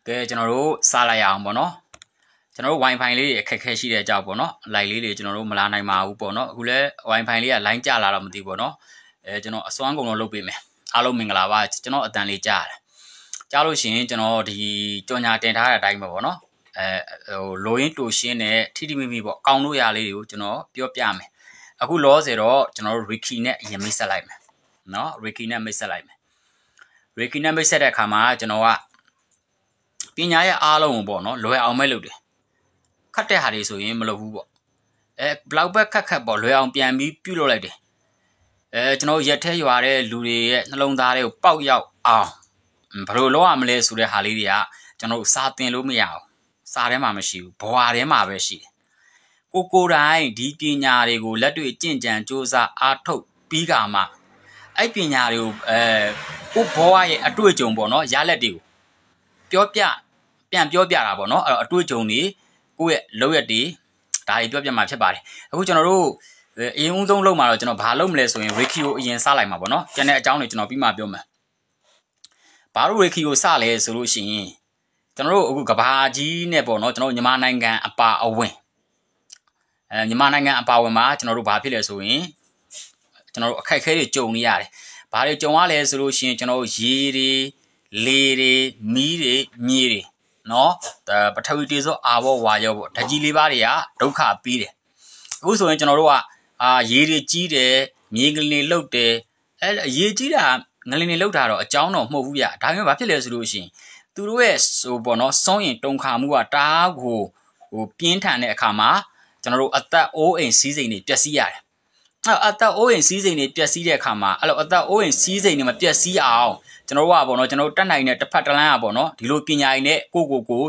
ကဲကျွန်တော်တို့စလိုက်အောင်ပေါ့နော်ကျွန်တော်တို့ Wi-Fi လေးအခက်ခဲရှိတဲ့အကြောင်းပေါ့နော် live လေးတွေကျွန်တော်တို့မလာနိုင်ပါဘူးပေါ့နော်အခုလဲ Wi-Fi လေးက line ကျလာတော့မသိဘူးပေါ့နော်ကျွန်တော်အစွမ်းကုန်တော့လုပ်ပေးမယ်အားလုံးမင်္ဂလာပါကျွန်တော်အတန်လေးကြားတယ်ကြားလို့ရှိရင်ကျွန်တော်ဒီကြော်ညာတင်ထားတဲ့အတိုင်းပဲပေါ့နော်လိုရင်းတူရှင်းနဲ့ထိထိမိမိပေါ့ကောင်းလို့ရလေးတွေကိုကျွန်တော်ပြောပြမယ်အခုလောဆယ်တော့ကျွန်တော်တို့ Ricky နဲ့အရင်မိတ်ဆက်လိုက်မယ်နော် Ricky နဲ့မိတ်ဆက်လိုက်မယ် Ricky နဲ့မိတ်ဆက်တဲ့အခါမှာကျွန်တော်ကပညာရဲ့အားလုံးပေါ့နော်လွယ်အောင်မဲ့လုပ်တယ်ခတ်တဲ့ဟာတွေဆိုရင်မလုပ်ဘူးပေါ့ဘလောက်ပဲခတ်ပေါ့လွယ်အောင်ပြန်ပြီးပြုလုပ်လိုက်တယ်ကျွန်တော်ရက်ထဲရွာတဲ့လူတွေရဲ့နှလုံးသားတွေကိုပေါက်ရောက်အောင်ဘယ်လိုလုပ်ရမလဲဆိုတဲ့ဟာလေးတွေကကျွန်တော်စာသင်လို့မရဘူးစာထဲမှာမရှိဘူးဘဝထဲမှာပဲရှိတယ်ကိုတိုင်းဒီပညာတွေကိုလက်တွေ့ကျင့်ကြံစူးစမ်းအားထုတ်ပြီးကမှအဲ့ပညာတွေကိုကိုဘဝရဲ့အတွေ့အကြုံပေါ့နော်ရလက်တွေကိုပြန်ပြောပြတာပေါ့နော်အဲ့တော့အတွေ့အကြုံတွေကိုယ့်ရဲ့လုပ်ရက်တွေဒါတွေပြောပြမှာဖြစ်ပါတယ်အခုကျွန်တော်တို့အရင်ဦးဆုံးလုပ်မှာတော့ကျွန်တော်ဘာလုပ်မလဲဆိုရင် Ricky ကိုအရင်စလိုက်မှာပေါ့နော်ကျန်တဲ့အကြောင်းတွေကျွန်တော်ပြီးမှပြောမယ်ဘာလို့ Ricky ကိုစလဲဆိုလို့ရှိရင်ကျွန်တော်တို့အခုကဘာကြီးနဲ့ပေါ့နော်ကျွန်တော်မြန်မာနိုင်ငံအပါအဝင်မြန်မာနိုင်ငံအပါအဝင်မှာကျွန်တော်တို့ဘာဖြစ်လဲဆိုရင်ကျွန်တော်တို့အခက်အခဲတွေကြုံနေရတယ်ဘာတွေကြုံရလဲဆိုလို့ရှိရင်ကျွန်တော်တို့ရေတွေလေတွေမီးတွေမြေတွေနော်ပထဝီတေဇောအာဘောဝါရောပေါ့ဓာကြီးလေးပါးတွေကဒုက္ခပြီးတယ်အခုဆိုရင်ကျွန်တော်တို့ကရေတွေကြီးတယ်မြေငလင်လှုပ်တယ်ရေကြီးတာငလင်တွေလှုပ်တာတော့အကြောင်းတော့မဟုတ်ဘူးဗျဒါပေမဲ့ဘာဖြစ်လဲဆိုလို့ရှိရင်သူတို့ရဲ့ဆိုပေါ့နော်စောင်းရင်တုံခါမှုကတအားကိုပြင်းထန်တဲ့အခါမှာကျွန်တော်တို့အသက်အိုးအိမ်စီးစိမ်တွေပျက်စီးရတယ်အသက်အိုးအိမ်စီးစိမ်တွေပျက်စီးတဲ့အခါမှာအဲ့လိုအသက်အိုးအိမ်စီးစိမ်တွေမပျက်စီးအောင်ကျွန်တော်တို့ကပေါ့နော်ကျွန်တော်တို့တက်နိုင်တဲ့တစ်ဖက်တစ်လမ်းอ่ะပေါ့နော်ဒီလိုပညာရည်နဲ့ကို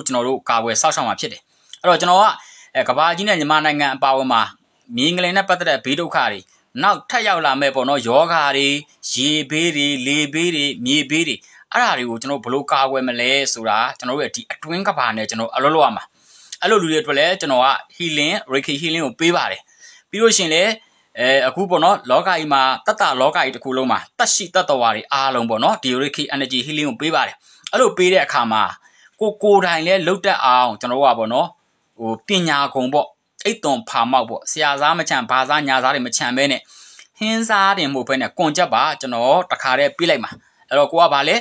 ကျွန်တော်တို့ကာကွယ်စောင့်ရှောက်မှာဖြစ်တယ်အဲ့တော့ကျွန်တော်ကကဘာကြီးနဲ့မြန်မာနိုင်ငံအပါအဝင်မှာမြေငလင်နဲ့ပတ်သက်တဲ့ဘေးဒုက္ခတွေနောက်ထပ်ရောက်လာမဲ့ပေါ့နော်ယောဂါတွေရေဘေးတွေလေဘေးတွေမြေဘေးတွေအဲ့ဒါတွေကိုကျွန်တော်ဘယ်လိုကာကွယ်မလဲဆိုတာကျွန်တော်တို့ရဲ့ဒီအတွင်းကဘာနဲ့ကျွန်တော်အလုပ်လုပ်ရမှာအဲ့လိုလူတွေအတွက်လည်းကျွန်တော်က healing Reiki healing ကိုပေးပါတယ်ပြီးလို့ရှိရင်လည်းအခုပေါ့နော်လောကကြီးမှာတတလောကကြီးတစ်ခုလုံးမှာတက်ရှိတတဝါတွေအားလုံးပေါ့နော်ဒီ Reiki energy healing ကိုပေးပါတယ်အဲ့လိုပေးတဲ့အခါမှာကိုတိုင်လဲလုတ်တက်အောင်ကျွန်တော်တို့ကပေါ့နော်ပညာကုံပေါ့အိတ်သွန်ဖာမောက်ပေါ့ဆရာစားမချန်ဘာစားညာစားတွေမချန်ဘဲနဲ့ဟင်းစားတယ်မဟုတ်ဘဲနဲ့ကွန်ချက်ပါကျွန်တော်တခါတည်းပေးလိုက်မှာအဲ့တော့ကိုကဗာလဲ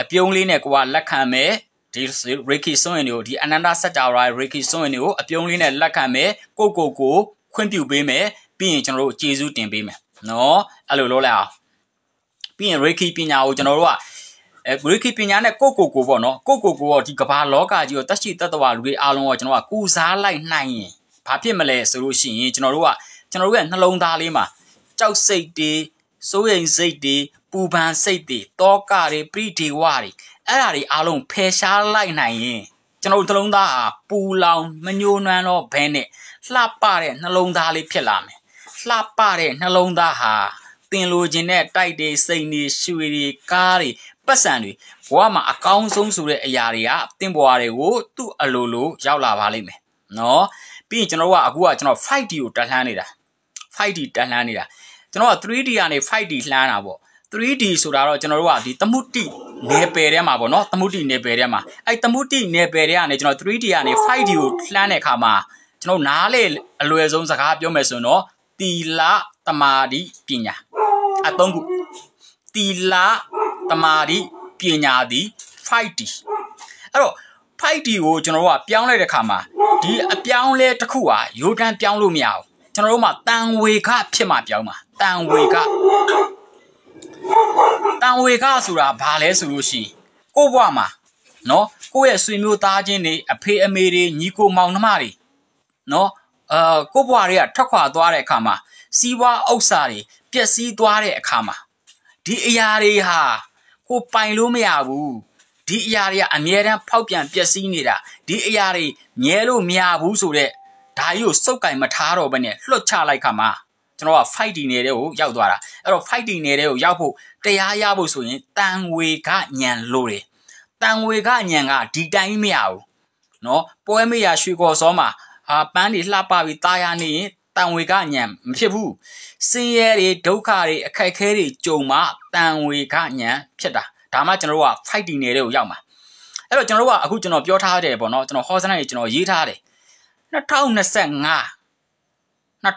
အပြုံးလေးနဲ့ကိုကလက်ခံမယ်ဒီ Reiki စွန့်ရင်တွေကိုဒီအနန္တစัจ java Reiki စွန့်ရင်တွေကိုအပြုံးလေးနဲ့လက်ခံမယ်ကိုခွင့်ပြုပေးမယ်ပြီးရင်ကျွန်တော်တို့ကျေးဇူးတင်ပေးမယ်နော်အဲ့လိုလုပ်လိုက်အောင်ပြီးရင် Reiki ပညာကိုကျွန်တော်တို့ကReiki ပညာနဲ့ကိုပေါ့နော်ကိုတော့ဒီကဘာလောကကြီးကိုတက်ရှိတတဝါလူတွေအားလုံးကိုကျွန်တော်ကကူစားလိုက်နိုင်ရင်ဘာဖြစ်မလဲဆိုလို့ရှိရင်ကျွန်တော်တို့ရဲ့နှလုံးသားလေးမှာကြောက်စိတ်တွေစိုးရိမ်စိတ်တွေပူပန်စိတ်တွေတောကတွေပရိဒေဝတွေအဲ့ဓာတွေအားလုံးဖယ်ရှားလိုက်နိုင်ရင်ကျွန်တော်တို့နှလုံးသားဟာပူလောင်မညှိုးနွမ်းတော့ဘဲနဲ့လှပတဲ့နှလုံးသားလေးဖြစ်လာမယ်လှပတဲ့နှလုံးသားဟာတင်လိုခြင်းနဲ့တိုက်တွေစိတ်တွေရွှေတွေကားတွေပတ်စံတွေဘဝမှာအကောင်းဆုံးဆိုတဲ့အရာတွေကတင်ပွားတွေကိုသူ့အလိုလိုရောက်လာပါလိမ့်မယ်နော်ပြီးရင်ကျွန်တော်ကအခုကကျွန်တော် 5D ကိုတက်လှမ်းနေတာ 5D တက်လှမ်းနေတာကျွန်တော်က 3D ကနေ 5D လှမ်းတာပေါ့ 3D ဆိုတာတော့ကျွန်တော်တို့ကဒီသမုတိနယ်ပယ်ထဲမှာပေါ့နော်သမုတိနယ်ပယ်ထဲမှာအဲ့သမုတိနယ်ပယ်ထဲကနေကျွန်တော် 3D ကနေ 5D ကိုလှမ်းတဲ့အခါမှာကျွန်တော်နားလေအလွယ်ဆုံးစကားပြောမယ်ဆိုရင်တော့တီလတမာတိပညာအသုံးခုတီလတမာတိပညာသည် 5D အဲ့တော့ 5D ကိုကျွန်တော်တို့ကပြောင်းလိုက်တဲ့အခါမှာဒီအပြောင်းလဲတစ်ခုဟာရိုးတန်းပြောင်းလို့မရဘူးကျွန်တော်တို့မှာတန်ဝေခဖြစ်မှပြောင်းမှာတန်ဝေခဆိုတာဘာလဲဆိုလို့ရှိရင်ကိုယ့်ဘဝမှာနော်ကိုယ့်ရဲ့ဆွေမျိုးသားချင်းတွေအဖေအမေတွေညီကိုမောင်နှမတွေနော်ကိုယ့်ဘဝတွေကထွက်ခွာသွားတဲ့အခါမှာစီးပွားဥစ္စာတွေပျက်စီးသွားတဲ့အခါမှာဒီအရာတွေဟာကိုပိုင်လို့မရဘူးဒီအရာတွေကအမြဲတမ်းဖောက်ပြန်ပျက်စီးနေတာဒီအရာတွေမြဲလို့မရဘူးဆိုတဲ့ဓာကြီးကိုစုပ်ကင်မထားတော့ဘဲနဲ့လွှတ်ချလိုက်ခါမှာကျွန်တော်က 5D နယ်တဲ့ကိုရောက်သွားတာအဲ့တော့ 5D နယ်တဲ့ကိုရောက်ဖို့တရားရဖို့ဆိုရင်တန်ဝေကဉာဏ်လိုတယ်တန်ဝေကဉာဏ်ကဒီတိုင်းမရဘူးနော်ပွဲမေးရရွှေကော်စောမှာပန်းတွေလှပပြီးတာယာနေရင်တန်ဝေကဉာဏ်မဖြစ်ဘူးစင်းရဲတွေဒုက္ခတွေအခက်ခဲတွေကြုံမှတန်ဝေကဉာဏ်ဖြစ်တာဒါမှကျွန်တော်တို့က 5D နယ်တဲ့ကိုရောက်မှာ အဲ့တော့ကျွန်တော်တို့ကအခုကျွန်တော်ပြောထားတယ်ပေါ့နော်ကျွန်တော်ဟောစနစ်ကျွန်တော်ရေးထားတယ်2025ကန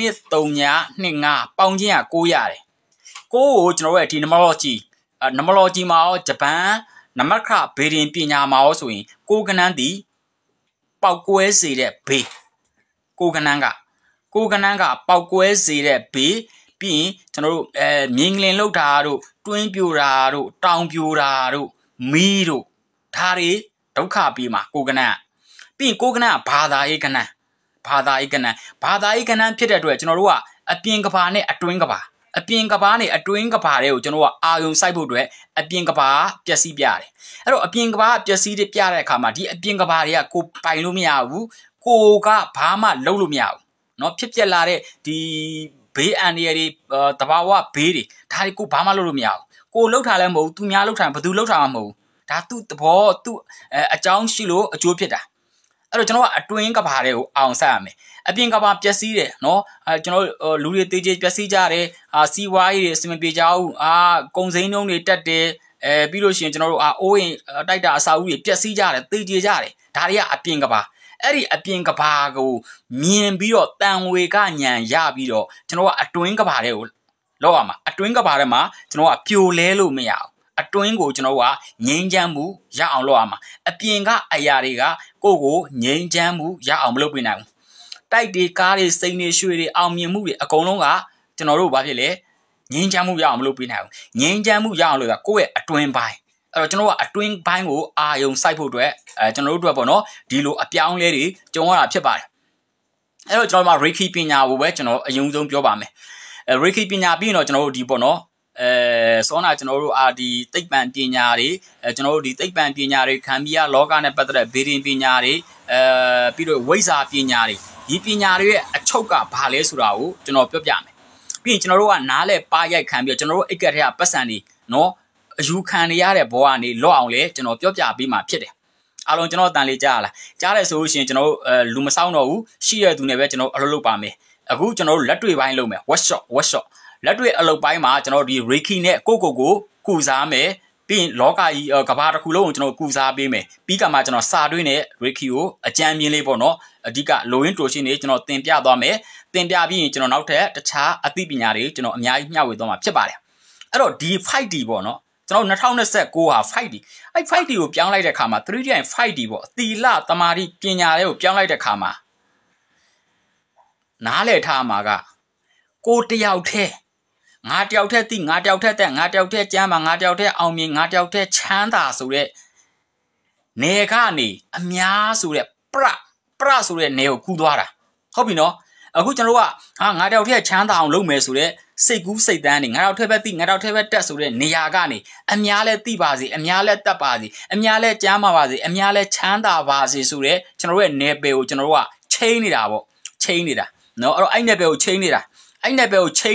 ှစ်3ညနှစ်5ပေါင်းချင်းက9ရတယ်9ကိုကျွန်တော်တို့ရဲ့ဒီ numerology မှာရောဂျပန်နမခဘေဒင်ပညာမှာရောဆိုရင်ကိုကနန်းတီပောက်ကွဲစေတဲ့ဘေးကိုကနန်းကပောက်ကွဲစေတဲ့ဘေးပြီးရင်ကျွန်တော်တို့မြင်းကလင်လောက်တာတို့တွင်းပြိုတာတို့တောင်ပြိုတာတို့မီးတို့ဒါတွေဒုက္ခပြီးမှာကိုကနန်းပြီးရင်ကိုကနန်းကဘာသာရေးကနန်းဖြစ်တဲ့အတွက်ကျွန်တော်တို့ကအပြင်ကဘာနဲ့အတွင်းကဘာတွေကိုကျွန်တော်ကအာယုံစိုက်ဖို့အတွက်အပြင်ကဘာပျက်စီးပြတယ်အဲ့တော့အပြင်ကဘာပျက်စီးပြတဲ့အခါမှာဒီအပြင်ကဘာတွေကကိုပိုင်လို့မရဘူးကိုကဘာမှလုပ်လို့မရဘူးเนาะဖြစ်လာတဲ့ဒီဘေးအန္တရာယ်တွေတဘာဝဘေးတွေဒါတွေကိုဘာမှလုပ်လို့မရဘူးကိုလှုပ်ထားလည်းမဟုတ်ဘူးသူများလှုပ်ထားဘယ်သူလှုပ်ထားမှမဟုတ်ဘူးဒါသူ့သဘောသူ့အကြောင်းရှိလို့အကျိုးဖြစ်တာအဲ့တော့ကျွန်တော်ကအတွင်းကဘာတွေကိုအောင်ဆက်ရမယ်အပြင်ကဘာပျက်စီးတယ်เนาะကျွန်တော်လူတွေတေးပျက်စီးကြတယ်စီးဝါးရေးတွေအစမပြေကြဘူးကုန်စိမ်းနှုန်းတွေတက်တယ်ပြီးလို့ရှိရင်ကျွန်တော်တို့အိုးရင်တိုက်တာအစာအုပ်တွေပျက်စီးကြတယ်တေးကြကြတယ်ဒါတွေကအပြင်ကဘာအဲ့ဒီအပြင်ကဘာကိုမြင်ပြီးတော့တန်ဝေကညံရပြီးတော့ကျွန်တော်ကအတွင်းကဘာတွေကိုလောက်ရမှာအတွင်းကဘာထဲမှာကျွန်တော်ကပြိုလဲလို့မရဘူးအတွင်းကိုကျွန်တော်ကငြိမ်းချမ်းမှုရအောင်လုပ်ရမှာအပြင်ကအရာတွေကကိုငြိမ်းချမ်းမှုရအောင်မလုပ်ပြနိုင်ဘူးတိုက်တွေကားတွေစိန်တွေရွှေတွေအောင်မြင်မှုတွေအကုန်လုံးကကျွန်တော်တို့ဘာဖြစ်လဲငြိမ်းချမ်းမှုရအောင်မလုပ်ပြနိုင်ဘူးငြိမ်းချမ်းမှုရအောင်လုပ်တာကိုယ့်ရဲ့အတွင်းပိုင်းအဲ့တော့ကျွန်တော်ကအတွင်းပိုင်းကိုအာယုံစိုက်ဖို့အတွက်ကျွန်တော်တို့အတွက်ပေါ့နော်ဒီလိုအပြောင်းလဲတွေကြုံရတာဖြစ်ပါတယ်အဲ့တော့ကျွန်တော်တို့မှာ Reiki ပညာကိုပဲကျွန်တော်အရင်ဆုံးပြောပါမယ်Reiki ပညာပြီးရင်တော့ကျွန်တော်တို့ဒီပေါ့နော်စောနာကျွန်တော်တို့ဒီသိပ္ပံပညာတွေကျွန်တော်တို့ဒီသိပ္ပံပညာတွေခံပြီးရလောကနဲ့ပတ်သက်တဲ့ဘေဒင်ပညာတွေပြီးတော့ဝိဇ္ဇာပညာတွေဒီပညာတွေရဲ့အချုပ်ကဘာလဲဆိုတာကိုကျွန်တော်ပြောပြမယ်ပြီးရင်ကျွန်တော်တို့ကနားလဲပါရိုက်ခံပြီးတော့ကျွန်တော်တို့အိတ်ကက်ထဲကပတ်စံတွေနော်အယူခံရတဲ့ဘောကနေလော့အောင်လဲကျွန်တော်ပြောပြပေးမှာဖြစ်တယ်အားလုံးကျွန်တော်တန်လေးကြားလားကြားတယ်ဆိုလို့ရှိရင်ကျွန်တော်တို့လူမဆောင်တော့ဘူးရှိရတဲ့သူနဲ့ပဲကျွန်တော်အလုပ်လုပ်ပါမယ်အခုကျွန်တော်တို့လက်တွေ့ပိုင်းလုပ်မယ် workshop လက်တွေ့အလုပ်ပိုင်းမှာကျွန်တော်ဒီ Reiki နဲ့ကိုကုစားမယ်ပြီးရင်လောကကြီးကဘာတစ်ခုလုံးကိုကျွန်တော်ကုစားပေးမယ်ပြီးကမှကျွန်တော်စာတွင်းနဲ့ Reiki ကိုအကြံမြင်လေးပေါ့နော်အဓိကလိုရင်းတိုရှင်းတွေကျွန်တော်သင်ပြသွားမယ်သင်ပြပြီးရင်ကျွန်တော်နောက်ထပ်တခြားအသိပညာတွေကျွန်တော်အများကြီးမျှဝေသွားမှာဖြစ်ပါတယ်အဲ့တော့ဒီ 5D ပေါ့နော်ကျွန်တော်2029ဟာ 5D အဲ့ 5D ကိုပြောင်းလိုက်တဲ့အခါမှာ 3D 5D ပေါ့အတိလတမာတိပညာတွေကိုပြောင်းလိုက်တဲ့အခါမှာနားလည်ထားမှာကကိုတယောက်တည်းငါတယောက်တည်းသိငါတယောက်တည်းတက်ငါတယောက်တည်းကျမ်းပါငါတယောက်တည်းအောင်မြင်ငါတယောက်တည်းချမ်းသာဆိုတဲ့နေကနေအများဆိုတဲ့ပရဆိုတဲ့နေကိုကူးသွားတာဟုတ်ပြီနော်အခုကျွန်တော်ကငါတယောက်တည်းချမ်းသာအောင်လုပ်မယ်ဆိုတဲ့စိတ်ကူးစိတ်တန်းနေငါတယောက်တည်းပဲသိငါတယောက်တည်းပဲတက်ဆိုတဲ့နေရာကနေအများလဲသိပါစေအများလဲတက်ပါစေအများလဲကျမ်းပါစေအများလဲချမ်းသာပါစေဆိုတဲ့ကျွန်တော်ရဲ့နေပယ်ကိုကျွန်တော်တို့ကချိန်နေတာပေါ့ချိန်နေတာနော်အဲ့တော့အဲ့နယ်ပယ်ကိုချိန်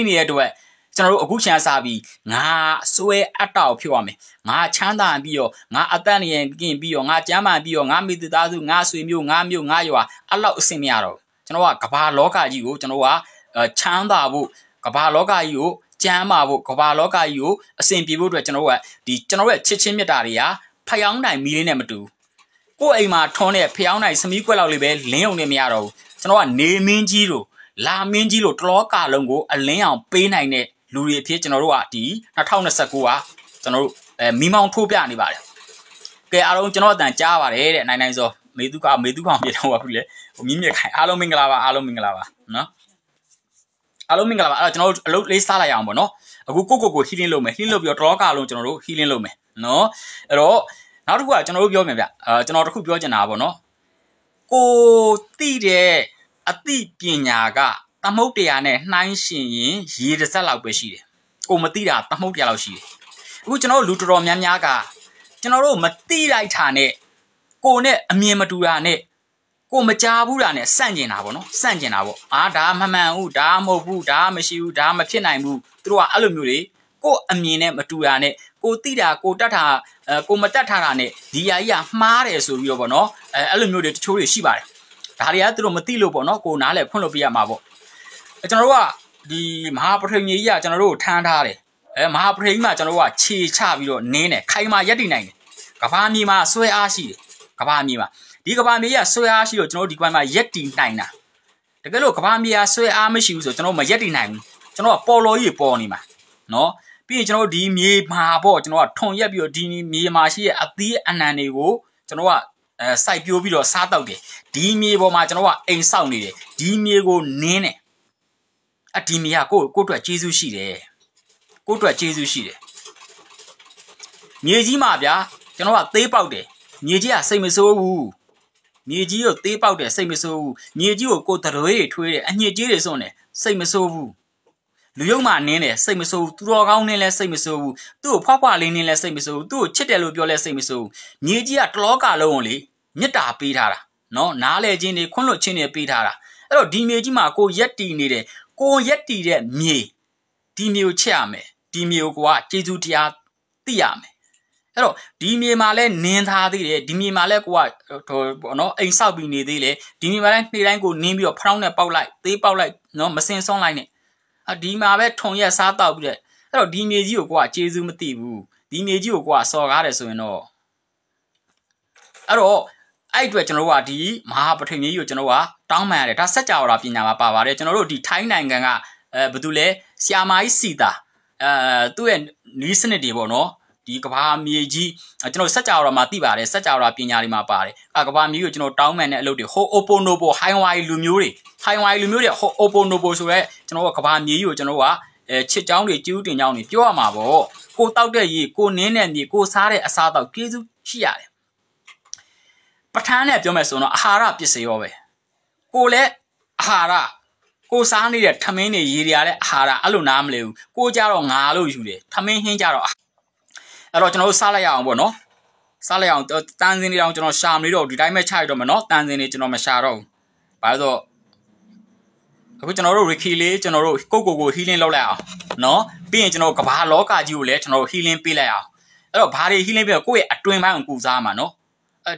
နေတဲ့အတွက်ကျွန်တော်တို့အခုချမ်းစားပြီးငါစွဲအတောက်ဖြစ်ရမယ်ငါချမ်းသာပြီးတော့ငါအသက်နေရင်กินပြီးတော့ငါကျမ်းမာပြီးတော့ငါမိသားစုငါဆွေမျိုးငါမျိုးငါရွာအဲ့လောက်အဆင်မရတော့ကျွန်တော်ကကဘာလောကကြီးကိုကျွန်တော်ကချမ်းသာဖို့ကဘာလောကကြီးကိုကျမ်းမာဖို့ကဘာလောကကြီးကိုအဆင်ပြေဖို့အတွက်ကျွန်တော်ကဒီကျွန်တော်ရဲ့ချစ်ချင်းမြတ်တာတွေကဖျောင်းနိုင်မီလေးနဲ့မတူကိုယ့်အိမ်မှာထွန်းတဲ့ဖျောင်းနိုင်စမီးကွက်လောက်လေးပဲလင်းုံနဲ့မရတော့ဘူးကျွန်တော်ကနေမင်းကြီးတို့လာမင်းကြီးတို့တလောကလုံးကိုအလင်းအောင်ပေးနိုင်တဲ့လူတွေအဖြစ်ကျွန်တော်တို့ကဒီ2029ကကျွန်တော်တို့မီးမောင်းထိုးပြနေပါတယ်ကဲအားလုံးကျွန်တော်အတန်ကြားပါတယ်တဲ့နိုင်စောမေတုကောင်မြေတော့ပါဘူးလေမြင်းမြက်ခိုင်အားလုံးမင်္ဂလာပါနော်အားလုံးမင်္ဂလာပါအဲ့တော့ကျွန်တော်တို့အလုပ်လေးစားလိုက်အောင်ပေါ့နော်အခုကို healing လုပ်မယ် healing လုပ်ပြီးတော့တလောကလုံးကျွန်တော်တို့ healing လုပ်မယ်နော်အဲ့တော့နောက်တစ်ခုကကျွန်တော်တို့ပြောမယ်ဗျကျွန်တော်တခုပြောချင်တာပေါ့နော်ကိုသိတဲ့အသိပညာကသမုတ်တရားနဲ့နှိုင်းရှင်ရင်ရေတစ်စက်လောက်ပဲရှိတယ်ကိုမသိတာသမုတ်တရားလောက်ရှိတယ်အခုကျွန်တော်တို့လူတော်တော်များများကကျွန်တော်တို့မသိလိုက်တာနဲ့ကိုနဲ့အမြင်မတူတာနဲ့ကိုမကြားဘူးတာနဲ့စန့်ကျင်တာပေါ့နော်စန့်ကျင်တာပေါ့ဒါမမှန်ဘူးဒါမဟုတ်ဘူးဒါမရှိဘူးဒါမဖြစ်နိုင်ဘူးသူတို့ကအဲ့လိုမျိုးတွေကိုအမြင်နဲ့မတူတာနဲ့ကိုသိတာကိုတတ်တာကိုမတတ်ထားတာနဲ့ဒီယာကြီးကမှားတယ်ဆိုပြီးတော့ပေါ့နော်အဲ့လိုမျိုးတွေတချို့တွေရှိပါတယ်ဒါတွေကသူတို့မသိလို့ပေါ့နော်ကိုနားလဲဖွင့်လို့ပြရမှာပေါ့ကျွန်တော်တို့ကဒီမဟာပထဝီကြီးကကျွန်တော်တို့ကိုထမ်းထားတယ် မဟာပရိမှာကျွန်တော်တို့ကခြေချပြီးတော့နင်းတယ်ခိုင်မာရက်တည်နိုင်တယ်ကဘာမြေမှာဆွဲအားရှိတယ်ကဘာမြေမှာဒီကဘာမြေကဆွဲအားရှိတော့ကျွန်တော်တို့ဒီကွမ်းမှာရက်တည်နိုင်တာတကယ်လို့ကဘာမြေကဆွဲအားမရှိဘူးဆိုကျွန်တော်မရက်တည်နိုင်ဘူးကျွန်တော်ကပေါ်လော်ကြီးပေါ်နေမှာနော်ပြီးရင်ကျွန်တော်တို့ဒီမြေမှာပေါ့ကျွန်တော်ကထုံရက်ပြီးတော့ဒီမြေမှာရှိတဲ့အသီးအနှံတွေကိုကျွန်တော်ကစိုက်ပျိုးပြီးတော့စားတောက်တယ်ဒီမြေပေါ်မှာကျွန်တော်ကအိမ်ဆောက်နေတယ်ဒီမြေကိုနင်းတယ်ဒီမြေကကိုအတွက်ကျေးဇူးရှိတယ်ကိုအတွက်ကျေးဇူးရှိတယ်မြေကြီးမှာဗျာကျွန်တော်ကသေးပေါက်တယ်မြေကြီးကစိတ်မဆိုးဘူးမြေကြီးကိုသေးပေါက်တယ်စိတ်မဆိုးဘူးမြေကြီးကိုကိုတရွေးတွေထွေးတယ်အညစ်ကြေးတွေစွန့်တယ်စိတ်မဆိုးဘူးလူယုံမှနင်းတယ်စိတ်မဆိုးဘူးသူတော်ကောင်းနင်းလဲစိတ်မဆိုးဘူးသူ့ကိုဖွားဖွားလေးနင်းလဲစိတ်မဆိုးဘူးသူ့ကိုချစ်တယ်လို့ပြောလဲစိတ်မဆိုးဘူးမြေကြီးကတလောကလုံးကိုလေမေတ္တာပေးထားတာနော်နားလဲခြင်းတွေခွန်းလွတ်ခြင်းတွေပေးထားတာအဲ့တော့ဒီမြေကြီးမှာကိုရက်တီနေတယ်ကိုရက်တီတဲ့မြေဒီမြေကိုချက်ရမယ်ဒီမြေကိုကကျေးဇူးတရားသိရမယ်အဲ့တော့ဒီမြေမှာလဲနင်းထားသေးတယ်ဒီမြေမှာလဲကိုကနော်အိမ်ဆောက်ပြီးနေသေးတယ်ဒီမြေမှာလဲနေ့တိုင်းကိုနင်းပြီးတော့ဖျောင်းနဲ့ပေါက်လိုက်သေးပေါက်လိုက်နော်မစင်စွန်းလိုက်နဲ့ဒီမှာပဲထုံရက်စားတောက်ပြီးတဲ့အဲ့တော့ဒီမြေကြီးကိုကကျေးဇူးမသိဘူးဒီမြေကြီးကိုကစော်ကားတယ်ဆိုရင်တော့အဲ့တော့အဲ့အတွက်ကျွန်တော်တို့ကဒီမဟာပထမကြီးကိုကျွန်တော်ကတောင်းပန်ရတယ်ဒါစัจ java ပညာမှာပါပါတယ်ကျွန်တော်တို့ဒီထိုင်းနိုင်ငံကဘာတူလဲဆရာမကြီးစီတာသူ့ရဲ့နီးစနစ်တွေပေါ့နော်ဒီကဘာမြေကြီးကျွန်တော်စัจ java မှာသိပါတယ်စัจ java ပညာတွေမှာပါတယ်ကဘာမြေကြီးကိုကျွန်တော်တောင်းပန်တဲ့အလုပ်တွေဟို oponopo haiwai လူမျိုးတွေ haiwai လူမျိုးတွေဟို oponopo ဆိုရဲကျွန်တော်ကဘာမြေကြီးကိုကျွန်တော်ကချစ်ချောင်းတွေကျူးတင်ချောင်းတွေပြောရမှာပေါ့ကိုတောက်တဲ့ရေကိုနင်းတဲ့မြေကိုစားတဲ့အစားတောက်ကျေးဇူးရှိရတယ်ပဋ္ဌာန်းနဲ့ပြောမယ်ဆိုတော့အာဟာရပစ္စည်းရောပဲကိုလည်းအာဟာရကိုစားနေတဲ့ထမင်းတွေရေတွေရတဲ့အာဟာရအဲ့လိုနားမလဲဘူးကိုကြတော့ငါလို့ယူတယ်ထမင်းဟင်းကြတော့အဲ့တော့ကျွန်တော်တို့စားလိုက်ရအောင်ပေါ့နော်စားလိုက်အောင်တန်းစင်းတွေအောင်ကျွန်တော်ရှာမလို့တော့ဒီတိုင်းပဲချရတော့မယ်နော်တန်းစင်းတွေကျွန်တော်မရှာတော့ဘူးဘာလို့ဆိုအခုကျွန်တော်တို့ Ricky လေးကျွန်တော်တို့ကို healing လုပ်လိုက်အောင်နော်ပြီးရင်ကျွန်တော်ကဘာလောကကြီးကိုလည်းကျွန်တော်တို့ healing ပေးလိုက်အောင်အဲ့တော့ဘာတွေ healing ပေးတော့ကိုယ့်ရဲ့အတွင်းပိုင်းကိုကူစားမှာနော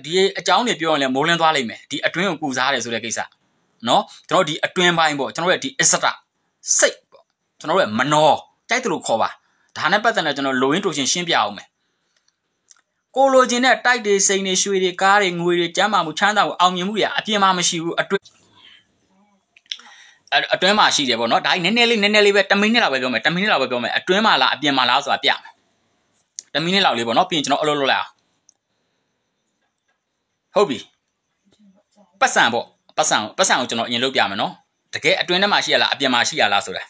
်ဒီအကြောင်းတွေပြောရင်လည်းမိုးလင်းသွားလိမ့်မယ်ဒီအတွင်းကိုကူစားတယ်ဆိုတဲ့ကိစ္စနော်ကျွန်တော်ဒီအတွင်းပိုင်းပေါ့ကျွန်တော်ရဲ့ဒီအစ္စတစိတ်ပေါ့ကျွန်တော်ရဲ့မနောကြိုက်တယ်လို့ခေါ်ပါဒါနဲ့ပတ်သက်တဲ့ကျွန်တော်လိုရင်းတူချင်းရှင်းပြအောင်မယ်ကိုလိုချင်တဲ့တိုက်တွေစိန်တွေရွှေတွေကားတွေငွေတွေကျမ်းမာမှုချမ်းသာမှုအောင်မြင်မှုတွေအပြင်းမှမရှိဘူးအတွင်းမှာရှိတယ်ပေါ့နော်ဒါနည်းနည်းလေးပဲ10မိနစ်လောက်ပဲပြောမယ်10မိနစ်လောက်ပဲပြောမယ်အတွင်းမှာလားအပြင်မှာလားဆိုတာပြမယ်10မိနစ်လောက်လေးပေါ့နော်ပြီးရင်ကျွန်တော်အလုပ်လုပ်လိုက်အောင်ဟုတ်ပြီပတ်စံပေါ့ပတ်စံကိုကျွန်တော်အရင်လုပ်ပြမယ်နော်တကယ်အတွင်းထဲမှာရှိရလားအပြင်မှာရှိရလားဆိုတာ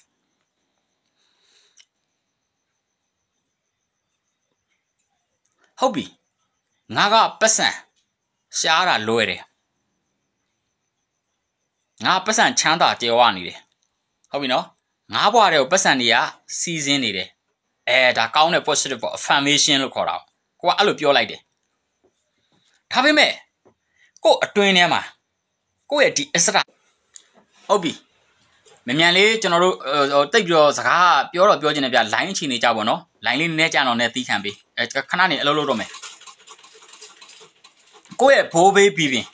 ဟုတ်ပြီငါကပတ်စံရှားတာလွယ်တယ်ငါပတ်စံချမ်းသာကြွယ်ဝနေတယ်ဟုတ်ပြီနော်ငါဘွားတွေကိုပတ်စံတွေကစီးစင်းနေတယ်ဒါကောင်းတဲ့ positive ပေါ့ affirmation လို့ခေါ်တာကိုကအဲ့လိုပြောလိုက်တယ်ဒါပေမဲ့ကိုအတွင်းထဲမှာကိုရဲ့ဒီအစရဟုတ်ပြီမြန်လေးကျွန်တော်တို့တိတ်ပြီးတော့စကားပြောတော့ပြောချင်တယ်ဗျ line အချိန်နေကြပါတော့ line လေးနည်းနည်းကြာတော့နဲ့တီးခံပေးခဏနေအလုပ်လုပ်တော့မယ်ကိုရဲ့ဘိုးဘေးပြီးပြင်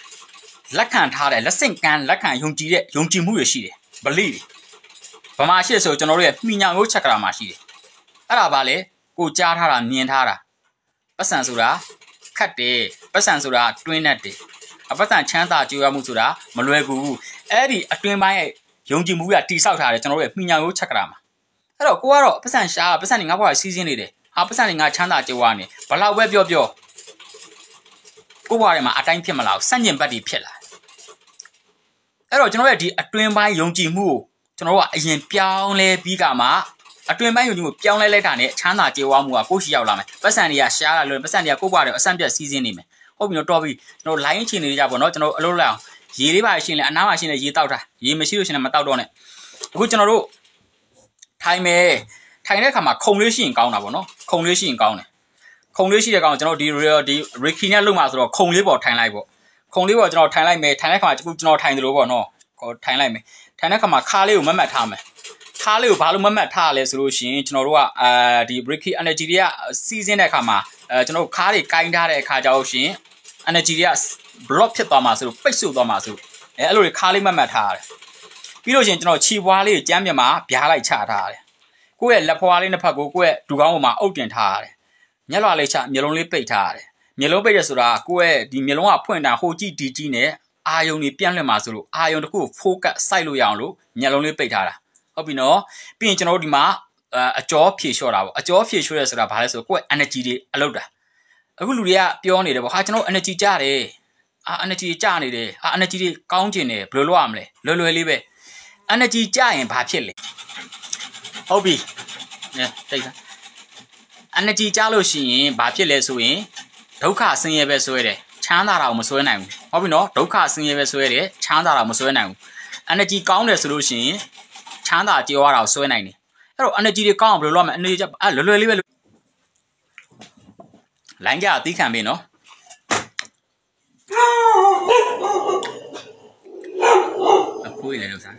လက်ခံထားတဲ့လက်ဆင့်ကမ်းလက်ခံယုံကြည်တဲ့ယုံကြည်မှုတွေရှိတယ်ဗလိတွေဗမာရှိဆိုကျွန်တော်တို့ရဲ့မိညာငုတ်ချက်ကရာမှာရှိတယ်အဲ့ဒါပါလေကိုကြားထားတာမြင်ထားတာပတ်စံဆိုတာခတ်တယ်ပတ်စံဆိုတာတွင်းတတ်တယ်ပတ်စံချမ်းသာကြွယ်ဝမှုဆိုတာမလွယ်ကူဘူးအဲ့ဒီအတွင်းပိုင်းရဲ့ယုံကြည်မှုကတိဆောက်ထားတယ်ကျွန်တော်တို့ရဲ့မိညာငုတ်ချက်ကရာမှာအဲ့တော့ကိုကတော့ပတ်စံရှာပတ်စံတွေငါ့ဘဝစီးစင်းနေတယ်ပတ်စံတွေငါချမ်းသာကြွယ်ဝနေဘလောက်ပဲပြောကိုဘဝထဲမှာအတိုင်းဖြစ်မလားစန့်ကျင်ဘက်တွေဖြစ်လာအဲ့တော့ကျွန်တော်ရဲ့ဒီအတွင်းပိုင်းယုံကြည်မှုကိုကျွန်တော်တို့ကအရင်ပြောင်းလဲပြီးကမှအတွင်းပိုင်းယုံကြည်မှုပြောင်းလဲလိုက်တာနဲ့ချမ်းသာကြွယ်ဝမှုကကိုရှိရောက်လာမယ်ပတ်စံတွေကရှားလာလို့ပတ်စံတွေကကိုဘဝထဲအဆန့်ပြတ်စီးစင်းနေမယ်ဟုတ်ပြီတော့တော်ပြီကျွန်တော် line ချင်နေကြပါတော့ကျွန်တော်အလုပ်လိုက်အောင်ရေလေးပါရှင်းလဲအနားမှာရှင်းလဲရေတောက်တာရေမရှိလို့ရှင်းလဲမတောက်တော့နဲ့အခုကျွန်တော်တို့ထိုင်မယ်ထိုင်တဲ့အခါမှာခုံလေးရှိရင်ကောင်းတာပေါ့နော်ခုံလေးရှိရင်ကောင်းတယ်ခုံလေးရှိတဲ့ကောင်ကျွန်တော်ဒီ Ricky နဲ့လုပ်မှာဆိုတော့ခုံလေးပေါ်ထိုင်လိုက်ပေါ့ခုံလေးပေါ်ကျွန်တော်ထိုင်လိုက်မယ်ထိုင်တဲ့ခါမှာကျွန်တော်ထိုင်တယ်လို့ပေါ့နော်ထိုင်လိုက်မယ်ထိုင်တဲ့ခါမှာခါလေးကိုမတ်ထားမယ်ခါလေးကိုဘာလို့မတ်ထားလဲဆိုလို့ရှိရင်ကျွန်တော်တို့ကဒီ Ricky energy တွေကစီးစင်းတဲ့ခါမှာကျွန်တော်တို့ခါတွေကင်ထားတဲ့အခါကျတော့ရှင် energy တွေက block ဖြစ်သွားမှာဆိုလို့ပိတ်ဆို့သွားမှာဆိုလို့အဲ့လိုတွေခါလေးမတ်ထားရတယ်ပြီးလို့ရှိရင်ကျွန်တော်ခြေပွားလေးကိုကျမ်းပြမှာဗျားလိုက်ချထားရတယ် ကိုယ့်ရဲ့လက်ဖွားလေးနှစ်ဖက်ကိုကိုယ့်ရဲ့ဒူကောင်းပေါ်မှာအုပ်တင်ထားရတယ်မျက်လွှာလေးချမျက်လုံးလေးပိတ်ထားရတယ်မျက်လုံးပိတ်ရဆိုတာကိုယ့်ရဲ့ဒီမျက်လုံးကဖွင့်တာဟိုကြည့်ဒီကြည့်နဲ့အာယုံတွေပြန့်လွင့်မှာဆိုလို့အာယုံတစ်ခုကို focus စိုက်လို့ရအောင်လို့မျက်လုံးလေးပိတ်ထားတာဟုတ်ပြီနော်ပြီးရင်ကျွန်တော်တို့ဒီမှာအကြောဖြေလျှော့တာပေါ့အကြောဖြေလျှော့ရဆိုတာဘာလဲဆိုကိုယ့်ရဲ့ energy တွေအလုပ်တာအခုလူတွေကပြောနေတယ်ပေါ့ဟာကျွန်တော် energy ကျတယ်energy ကျနေတယ်energy တွေကောင်းကျင်တယ်ဘယ်လိုလုပ်ရမလဲလွယ်လွယ်လေးပဲ energy ကျရင်ဘာဖြစ်လဲဟုတ်ပြီတိတ် energy ကျလို့ရှိရင်ဘာဖြစ်လဲဆိုရင်ဒုက္ခဆင်းရဲပဲဆွဲတယ်ချမ်းသာတာကိုမဆွဲနိုင်ဘူးဟုတ်ပြီနော်ဒုက္ခဆင်းရဲပဲဆွဲတယ်ချမ်းသာတာမဆွဲနိုင်ဘူး energy ကောင်းတယ်ဆိုလို့ရှိရင်ချမ်းသာကြွားတာကိုဆွဲနိုင်တယ်အဲ့တော့ energy တွေကောင်းအောင်ဘယ်လိုလုပ်မလဲ energy လွယ်လွယ်လေးပဲလိုင်းကြအသီးခံပြီနော်အခုလေလို့စား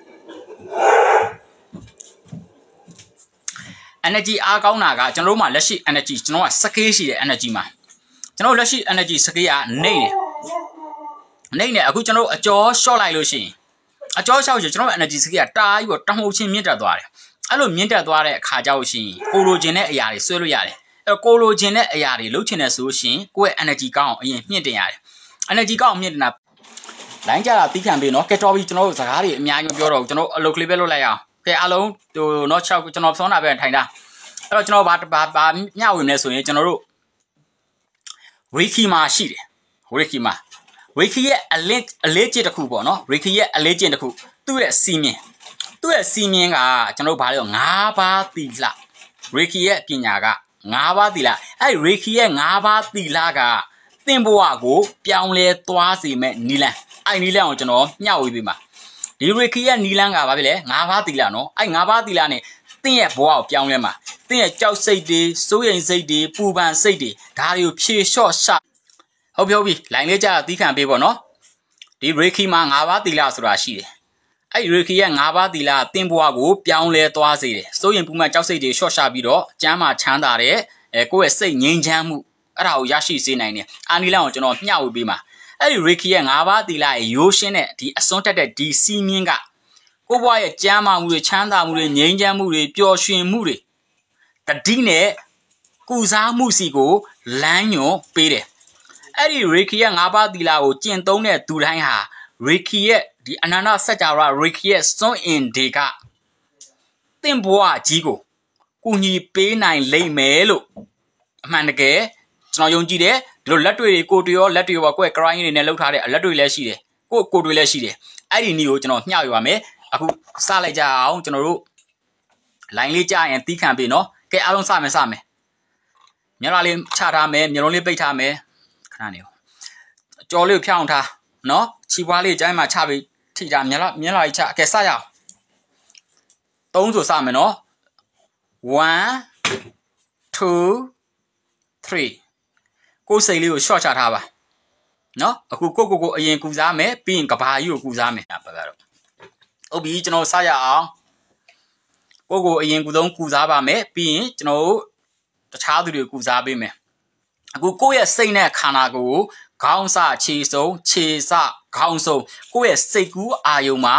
energy အားကောင်းတာကကျွန်တော်တို့မှာလက်ရှိ energy ကျွန်တော်က scale ရှိတဲ့ energy မှာကျွန်တော်လက်ရှိ energy scale ကနေတယ်အခုကျွန်တော်အကျော် short လိုက်လို့ရှိရင်အကျော် short ကျွန်တော် energy scale တားပြီးတော့တမှုချင်းမြင့်တက်သွားတယ်အဲ့လိုမြင့်တက်သွားတဲ့အခါကျတော့ရှိရင်ကိုလိုချင်တဲ့အရာတွေဆွဲလို့ရတယ်အဲ့တော့ကိုလိုချင်တဲ့အရာတွေလုပ်ချင်တဲ့ဆိုရှင်ကိုယ့်ရဲ့ energy ကောင်းအောင်အရင်မြင့်တင်ရတယ် energy ကောင်းအောင်မြင့်တင်တာလိုင်းကြတာတီးခံပြီနော်ကဲတော်ပြီကျွန်တော်တို့စကားတွေအများကြီးပြောတော့ကျွန်တော်အလုပ်ကလေးပဲလုပ်လိုက်အောင်ကဲအားလုံးဟိုနော်6ကျွန်တော်ဆောင်းတာပဲထိုင်တာအဲ့တော့ကျွန်တော်ဘာမျှဝေမလဲဆိုရင်ကျွန်တော်တို့ Reiki မှာရှိတယ် Reiki ရဲ့အလေးကျင့်တစ်ခုပေါ့နော် Reiki ရဲ့အလေးကျင့်တစ်ခုသူ့ရဲ့စီမင်းကကျွန်တော်တို့ဘာလဲဆို5ပါးသီလ Reiki ရဲ့ပညာက5ပါးသီလအဲ့ Reiki ရဲ့5ပါးသီလကသင်ဘဝကိုပြောင်းလဲသွားစေမဲ့နီလန်းအဲ့နီလန်းကိုကျွန်တော်မျှဝေပေးမှာဒီ Reiki ရဲ့နီလန်းကဘာဖြစ်လဲ5ပါးသီလနော်အဲ့5ပါးသီလနဲ့သင်ရဲ့ဘဝကိုပြောင်းလဲမှာသင်ရဲ့ကြောက်စိတ်တွေစိုးရိမ်စိတ်တွေပူပန်စိတ်တွေဒါတွေကိုဖြေလျှော့ရှဟုတ်ပြီလိုင်းလေးကြာသီးခံပေးပေါ့နော်ဒီ Reiki မှာ5ပါးသီလဆိုတာရှိတယ်အဲ့ Reiki ရဲ့5ပါးသီလသင်ဘဝကိုပြောင်းလဲသွားစေတယ်စိုးရိမ်ပူပန်ကြောက်စိတ်တွေလျှော့ချပြီးတော့ကျမ်းမာချမ်းသာတဲ့ကိုယ့်ရဲ့စိတ်ငြိမ်းချမ်းမှုအဲ့ဒါကိုရရှိစေနိုင်တယ်အာနီလန်ကိုကျွန်တော်မျှဝေပေးမှာအဲ့ဒီ Reiki ရဲ့5ပါးသီလရဲ့ရိုးရှင်းတဲ့ဒီအစွန်းတက်တဲ့ဒီစီးမြင်းကကိုယ့်ဘဝရဲ့ကျမ်းမာမှုတွေချမ်းသာမှုတွေငြိမ်းချမ်းမှုတွေပျော်ရွှင်မှုတွေတတိနဲ့ကုစားမှုစီကိုလမ်းညွှန်ပေးတယ်အဲ့ဒီ Reiki ရဲ့5ပါးသီလကိုကျင့်သုံးတဲ့သူတိုင်းဟာ Reiki ရဲ့ဒီအနန္တစัจ java Reiki ရဲ့စွန့်အင်တွေကသင်ဘဝကြီးကိုကူညီပေးနိုင်လိမ့်မယ်လို့အမှန်တကယ်ကျွန်တော်ယုံကြည်တယ်ဒီလိုလက်တွေကိုတွေရောလက်တွေရောကိုယ့် client တွေနဲ့လှုပ်ထားတဲ့လက်တွေလည်းရှိတယ်ကိုတွေလည်းရှိတယ်အဲ့ဒီနည်းကိုကျွန်တော်မျှဝေပါမယ်အခုစလိုက်ကြအောင်ကျွန်တော်တို့ line လေးကြားရင်တီးခံပြီနော်ကဲအားလုံးစမယ်မျက်နှာလေးချထားမယ်မျက်လုံးလေးပိတ်ထားမယ်ခဏနေကြော်လေးကိုဖြောင်းထားနော်ခြေပွားလေးကျိုင်းမှာချပြီးထိတာမျက်နှာကြီးချကဲစရအောင်3ဆိုစမယ်နော်1 2 3ကိုယ်စိတ်လေးကို short ချထားပါနော်အခုကိုအရင်ကူစားမယ်ပြီးရင်ကဘာကြီးကိုကူစားမယ်ဘက်ကတော့ဟုတ်ပြီကျွန်တော်စရအောင်ကိုအရင်ကူစားပါမယ်ပြီးရင်ကျွန်တော်တခြားသူတွေကိုကူစားပေးမယ်အခုကိုယ့်ရဲ့စိတ်နဲ့ခန္ဓာကိုယ်ခေါင်းစခြေစုံခြေစခေါင်းစုံကိုယ့်ရဲ့စိတ်ကူးအာယုံမှာ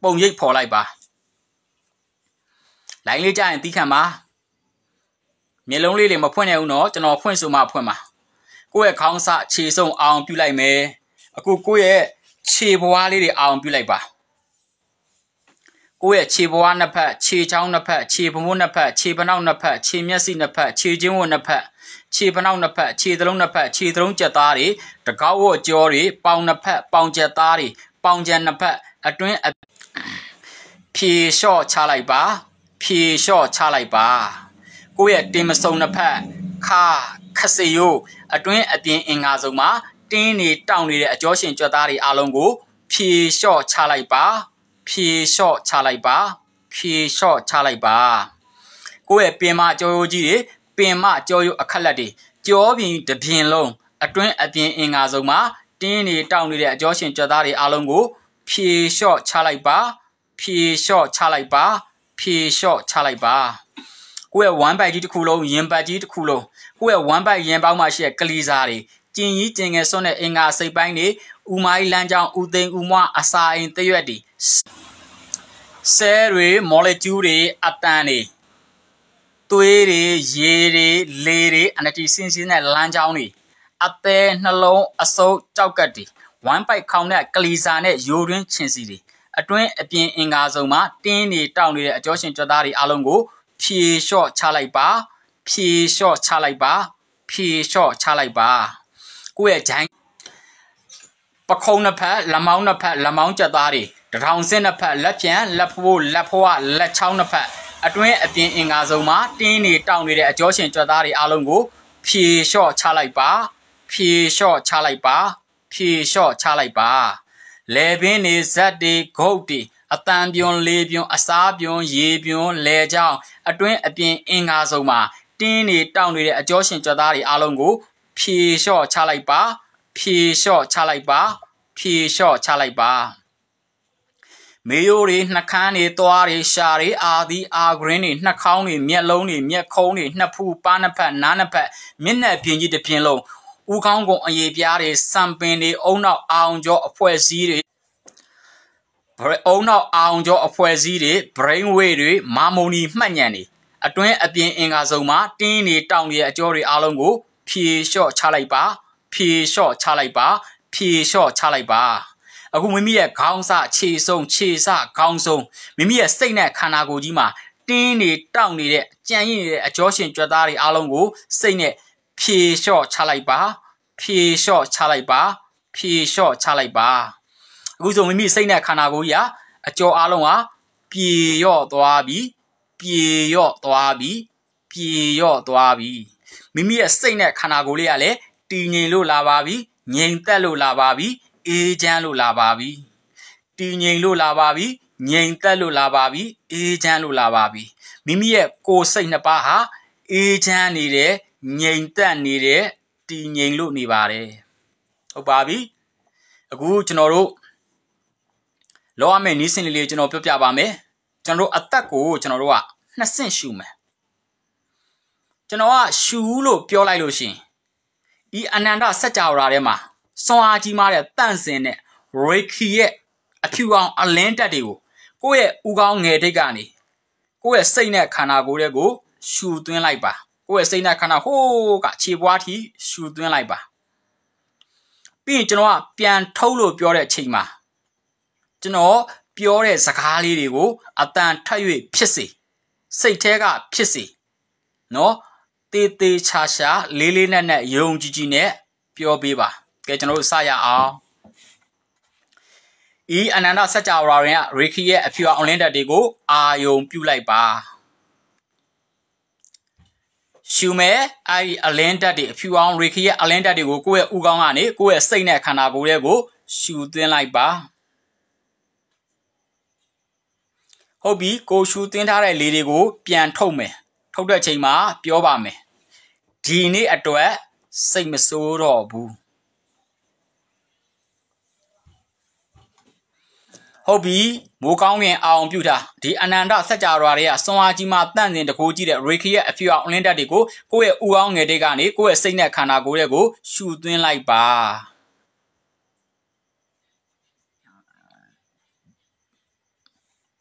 ပုံရိပ်ဖော်လိုက်ပါလိုင်းလေးကြရင်တီးခံပါမျက်လုံးလေးတွေမဖွင့်နိုင်ဘူးနော်ကျွန်တော်ဖွင့်ဆိုမှဖွင့်ပါကိုယ့်ရဲ့ခေါင်းစခြေစုံအောင်ပြုလိုက်မယ်အခုကိုယ့်ရဲ့ခြေဘဝလေးတွေအောင်ပြုလိုက်ပါကိုယ့်ရဲ့ခြေဘဝနှစ်ဖက်ခြေချောင်းနှစ်ဖက်ခြေပမိုးနှစ်ဖက်ခြေပနောက်နှစ်ဖက်ခြေမျက်စိနှစ်ဖက်ခြေချင်းဝတ်နှစ်ဖက်ခြေပနောက်နှစ်ဖက်ခြေသလုံးနှစ်ဖက်ခြေသလုံးကျက်သားတွေတကောက်ဝတ်ကြောတွေပေါင်နှစ်ဖက်ပေါင်ကျက်သားတွေပေါင်ကျက်နှစ်ဖက်အတွင်းဖြေလျှော့ချလိုက်ပါဖြေလျှော့ချလိုက်ပါကိုယ့်ရဲ့တင်မစုံနှစ်ဖက်ခစေယိုအတွင်းအပြင်အင်္ဂါစုံမှာတင်းနေတောင့်နေတဲ့အကျော်ရှင်ကြွက်သားတွေအားလုံးကိုဖြေလျှော့ချလိုက်ပါဖြေလျှော့ချလိုက်ပါဖြေလျှော့ချလိုက်ပါကိုယ့်ရဲ့ပင်မကြောရိုးကြီးတွေပင်မကြောရိုးအခက်လက်တွေကြောပြင်တပြင်းလုံးအတွင်းအပြင်အင်္ဂါစုံမှာတင်းနေတောင့်နေတဲ့အကျော်ရှင်ကြွက်သားတွေအားလုံးကိုဖြေလျှော့ချလိုက်ပါဖြေလျှော့ချလိုက်ပါဖြေလျှော့ချလိုက်ပါကိုယ့်ရဲ့ဝမ်းပိုက်ကြီးတစ်ခုလုံးရင်ပတ်ကြီးတစ်ခုလုံးကိုယ့်ရဲ့ဝမ်းပိုက်ရင်ပေါင်းမှရှိတဲ့ကလီစာတွေကျင်ကြီးကျင်ငယ်စွန်းတဲ့အင်္ဂါစိတ်ပိုင်းတွေဥမိုင်းလမ်းကြောင်းဥသိမ်းဥမွားအစာအိမ်တရွက်တွေ cell တွေ molecule တွေအတန်တွေသွေးတွေရေတွေလေတွေ energy စင်းစင်းနဲ့လမ်းကြောင်းတွေအသေးနှလုံးအဆုပ်ကြောက်ကတ်တွေဝမ်းပိုက်ခေါင်းနဲ့ကလီစာနဲ့ယိုရင်းချင်စီတွေအတွင်းအပြင်အင်္ဂါစုံမှာတင်းနေတောက်နေတဲ့အကျော်ရှင်ကြွသားတွေအားလုံးကိုဖြေလျှော့ချလိုက်ပါဖြေလျှော့ချလိုက်ပါဖြေလျှော့ချလိုက်ပါကိုယ့်ရဲ့ဂျိုင်းပခုံးနှစ်ဖက်လက်မောင်းနှစ်ဖက်လက်မောင်းကြက်သားတွေတထောင်စင်းနှစ်ဖက်လက်ပြန်လက်ဖိုးလက်ဖွားလက်ချောင်းနှစ်ဖက်အတွင်းအပြင်အင်္ဂါစုံမှာတင်းနေတောက်နေတဲ့အကျော်ရှင်ကြွသားတွေအားလုံးကိုဖြေလျှော့ချလိုက်ပါဖြေလျှော့ချလိုက်ပါဖြေလျှော့ချလိုက်ပါလေပင်နေဇက်တွေဂုတ်တွေအတန်ပြွန်လေပြွန်အစားပြွန်ရေပြွန်လေချောင်းအတွင်းအပြင်အင်္ဂါစုံမှာတင်းနေတောက်နေတဲ့အကျော်ရှင်ကြွသားတွေအားလုံးကိုဖြေလျှော့ချလိုက်ပါဖြေလျှော့ချလိုက်ပါဖြေလျှော့ချလိုက်ပါမေယိုတွေနှခမ်းတွေသွားတွေရှာတွေအာဒီအာဂရင်းတွေနှာခေါင်းတွေမျက်လုံးတွေမျက်ခုံးတွေနှပ်ဖူးပါးနှစ်ဖက်နားနှစ်ဖက်မျက်နှာပြင်ကြီးတစ်ပြင်လုံးဦးခေါင်းကုံအရေပြားတွေစံပင်တွေအုံနောက်အောင်ကျော်အဖွဲ့စည်းတွေအုံနောက်အောင်ကျော်အဖွဲ့စည်းတွေ brain weight တွေမာမုန်နီမှတ်ညံတွေအတွင်းအပြင်အင်္ဂါစုံမှာတင်းနေတောင်နေတဲ့အကျော်တွေအားလုံးကိုဖြေလျှော့ချလိုက်ပါဖြေလျှော့ချလိုက်ပါဖြေလျှော့ချလိုက်ပါအခုမိမိရဲ့ခေါင်းစခြေဆုံးခြေစခေါင်းဆုံးမိမိရဲ့စိတ်နဲ့ခန္ဓာကိုယ်ကြီးမှာတင်းနေတောက်နေတဲ့ကြံ့ရည်နေတဲ့အကျော်ရှင်ကြွက်သားတွေအားလုံးကိုစိတ်နဲ့ဖြေလျှော့ချလိုက်ပါဖြေလျှော့ချလိုက်ပါဖြေလျှော့ချလိုက်ပါအခုဆိုမိမိစိတ်နဲ့ခန္ဓာကိုယ်ကြီးဟာအကျော်အားလုံးဟာပြေရော့သွားပြီပြေရော့သွားပြီပြေရော့သွားပြီမိမိရဲ့စိတ်နဲ့ခန္ဓာကိုယ်လေးကလည်းတည်ငြိမ်လို့လာပါပြီငြိမ်သက်လို့လာပါပြီအေးချမ်းလို့လာပါပြီတည်ငြိမ်လို့လာပါပြီငြိမ်သက်လို့လာပါပြီအေးချမ်းလို့လာပါပြီမိမိရဲ့ကိုယ်စိတ်နှစ်ပါးဟာအေးချမ်းနေတယ်ငြိမ်သက်နေတယ်တည်ငြိမ်လို့နေပါတယ်ဟုတ်ပါပြီအခုကျွန်တော်တို့လောရမယ့်နီးစင်လေးကျွန်တော်ပြောပြပါမယ်ကျွန်တော်တို့အသက်ကိုကျွန်တော်တို့ကနှစ်ဆင့်ရှူမယ်ကျွန်တော်ကရှူလို့ပြောလိုက်လို့ရှိရင်ဒီအနန္တစัจ java ထဲမှာစွမ်းအားကြီးမားတဲ့တန့်စင်တဲ့ရေခီရဲ့အဖြူအောင်အလင်းတက်တွေကိုကိုယ့်ရဲ့ဥကောင်းငယ်တိတ်ကနေကိုယ့်ရဲ့စိတ်နဲ့ခန္ဓာကိုယ်တွေကိုရှူသွင်းလိုက်ပါကိုယ့်ရဲ့စိတ်နဲ့ခန္ဓာဟိုးကခြေပွားထိရှူသွင်းလိုက်ပါပြီးရင်ကျွန်တော်ကပြန်ထုတ်လို့ပြောတဲ့အချိန်မှာကျွန်တော်ပြောတဲ့စကားလေးတွေကိုအတန်ထပ်၍ဖြစ်စေစိတ်แท้ကဖြစ်စေနော်တေးသေးချာချာလေးလေးနက်နက်ယုံကြည်ကြည်နဲ့ပြောပေးပါကဲကျွန်တော်တို့စရအောင်ဤအနန္တစัจ java ရင်ကရေခီရဲ့အဖြူအောင်လင်းတက်တွေကိုအာယုံပြုလိုက်ပါရှူမဲအဲ့ဒီအလင်းတက်တွေအဖြူအောင်ရေခီရဲ့အလင်းတက်တွေကိုကိုယ့်ရဲ့ဥကောင်းကနေကိုယ့်ရဲ့စိတ်နဲ့ခန္ဓာကိုယ်တွေကိုရှူသွင်းလိုက်ပါဟုတ်ပြီကိုရှူသွင်းထားတဲ့လေတွေကိုပြန်ထုတ်မယ်ထုတ်တဲ့ချိန်မှာပြောပါမယ်ဒီနေ့အတွက်စိတ်မဆိုးတော့ဘူးဟုတ်ပြီမိုးကောင်းရင်အောင်ပြုတာဒီအနန္တစัจ java တွေကစွမ်းအားကြီးမှတန့်စင်တကိုးကြည့်တဲ့ရေခီရဲ့အဖြူအောင်အလင်းတက်တွေကိုကိုယ့်ရဲ့ဥကောင်းငယ်တွေကနေကိုယ့်ရဲ့စိတ်နဲ့ခန္ဓာကိုယ်တွေကိုရှူသွင်းလိုက်ပါ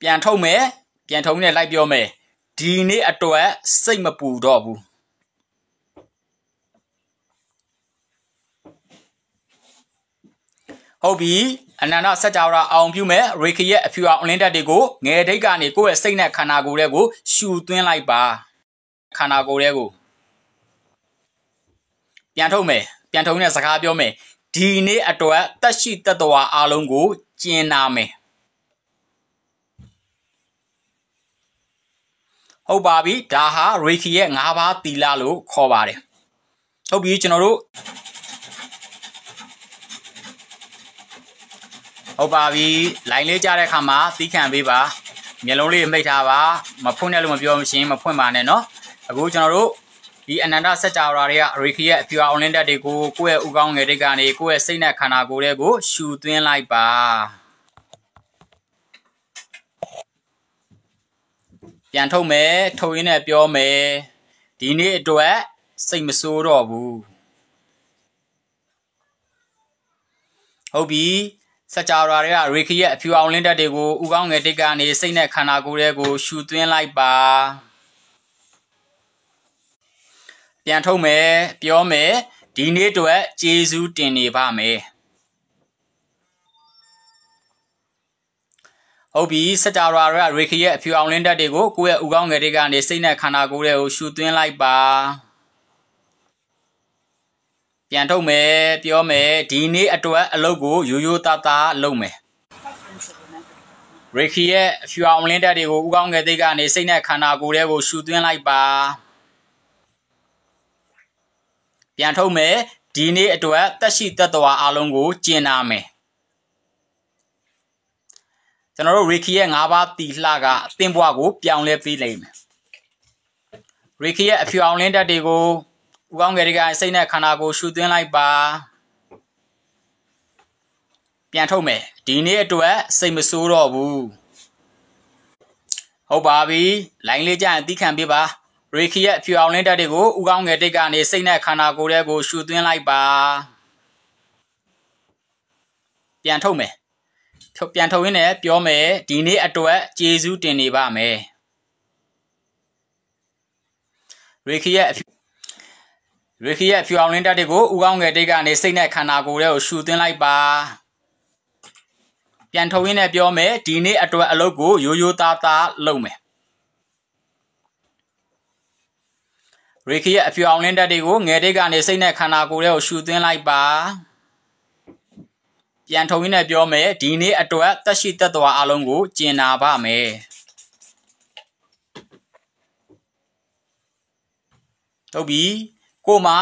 ပြန်ထုတ်မယ်ပြန်ထုတ်နဲ့လိုက်ပြောမယ်ဒီနေ့အတွက်စိတ်မပူတော့ဘူးဟုတ်ပြီအနန္တစัจ java အောင်ပြုမယ်ရေခီရဲ့အဖြူအောင်အလင်းတက်တွေကိုငယ်ဒိတ်ကနေကိုယ့်ရဲ့စိတ်နဲ့ခန္ဓာကိုယ်တွေကိုရှူသွင်းလိုက်ပါခန္ဓာကိုယ်တွေကိုပြန်ထုတ်မယ်ပြန်ထုတ်နဲ့စကားပြောမယ်ဒီနေ့အတွက်တက်ရှိတတဝါအားလုံးကိုကျင်နာမယ်ဟုတ်ပါပြီဒါဟာရေခီရဲ့၅ပါးသီလလို့ခေါ်ပါတယ်ဟုတ်ပြီကျွန်တော်တို့ဟုတ်ပါပြီလိုင်းလေးကြားတဲ့အခါမှာသီးခံပေးပါမျက်လုံးလေးမိတ်ထားပါမဖွင့်နဲ့လို့မပြောမရှင်မဖွင့်ပါနဲ့เนาะအခုကျွန်တော်တို့ဒီအနန္တစัจ java တွေကရေခီရဲ့အဖြူအောင်လင်းတက်တွေကိုကိုယ့်ရဲ့ဥကောင်းငယ်တွေကနေကိုယ့်ရဲ့စိတ်နဲ့ခန္ဓာကိုယ်တွေကိုရှူသွင်းလိုက်ပါပြန်ထုတ်မယ်ထုတ်ရင်းနဲ့ပြောမယ်ဒီနေ့အတွက်စိတ်မဆိုးတော့ဘူးဟုတ်ပြီ စကြဝဠာတွေကရေခီရဲ့အဖြူအောင်လင်းတက်တွေကိုဥကောင်းငယ်တိတ်ကနေစိတ်နဲ့ခန္ဓာကိုယ်တွေကိုရှူသွင်းလိုက်ပါပြန်ထုတ်မယ်ပြောမယ်ဒီနေ့အတွက်ကျေးဇူးတင်နေပါမယ်ဟုတ်ပြီစကြဝဠာတွေကရေခီရဲ့အဖြူအောင်လင်းတက်တွေကိုကိုယ့်ရဲ့ဥကောင်းငယ်တိတ်ကနေစိတ်နဲ့ခန္ဓာကိုယ်တွေကိုရှူသွင်းလိုက်ပါပြန်ထုတ်မယ်ပြောမယ်ဒီနေ့အတွက်အလုပ်ကိုရိုးရိုးသားသားလုပ်မယ်ရေခီရဲ့အဖြူအောင်လင်းတက်တွေကိုဥကောင်းငယ်တိတ်ကနေစိတ်နဲ့ခန္ဓာကိုယ်တွေကိုရှူသွင်းလိုက်ပါပြန်ထုတ်မယ်ဒီနေ့အတွက်တက်ရှိတက်တော်အားလုံးကိုကျင့်နာမယ်ကျွန်တော်တို့ရေခီရဲ့၅ပါးတီလှကအသင်းဘွားကိုပြောင်းလဲပေးလိုက်မယ်ရေခီရဲ့အဖြူအောင်လင်းတက်တွေကိုဥကောင်းငယ်တွေကစိတ်နဲ့ခန္ဓာကိုယ်ရှူသွင်းလိုက်ပါပြန်ထုတ်မယ်ဒီနေ့အတွက်စိတ်မဆိုးတော့ဘူးဟုတ်ပါပြီလိုင်းလေးကြရင်သိခံပေးပါရေခီရဲ့အဖြူအောင်လင်းတက်တွေကိုဥကောင်းငယ်တိတ်ကနေစိတ်နဲ့ခန္ဓာကိုယ်တွေကိုရှူသွင်းလိုက်ပါပြန်ထုတ်မယ်ပြန်ထုတ်ရင်းနဲ့ပြောမယ်ဒီနေ့အတွက်ကျေးဇူးတင်နေပါမယ်ရေခီရဲ့အဖြူအောင်လင်းတက်တွေကိုဥကောင်းငယ်တိတ်ကနေစိတ်နဲ့ခန္ဓာကိုယ်တွေကိုရှူသွင်းလိုက်ပါပြန်ထုတ်ရင်းနဲ့ပြောမယ်ဒီနေ့အတွက်အလုပ်ကိုရိုးရိုးသားသားလုပ်မယ်ရေခီရဲ့အဖြူအောင်လင်းတက်တွေကိုငယ်တိတ်ကနေစိတ်နဲ့ခန္ဓာကိုယ်တွေကိုရှူသွင်းလိုက်ပါပြန်ထုတ်ရင်းနဲ့ပြောမယ်ဒီနေ့အတွက်တက်ရှိတက်တော်အားလုံးကိုကျင့်နာပါမယ်ဟုတ်ပြီကိုမှာ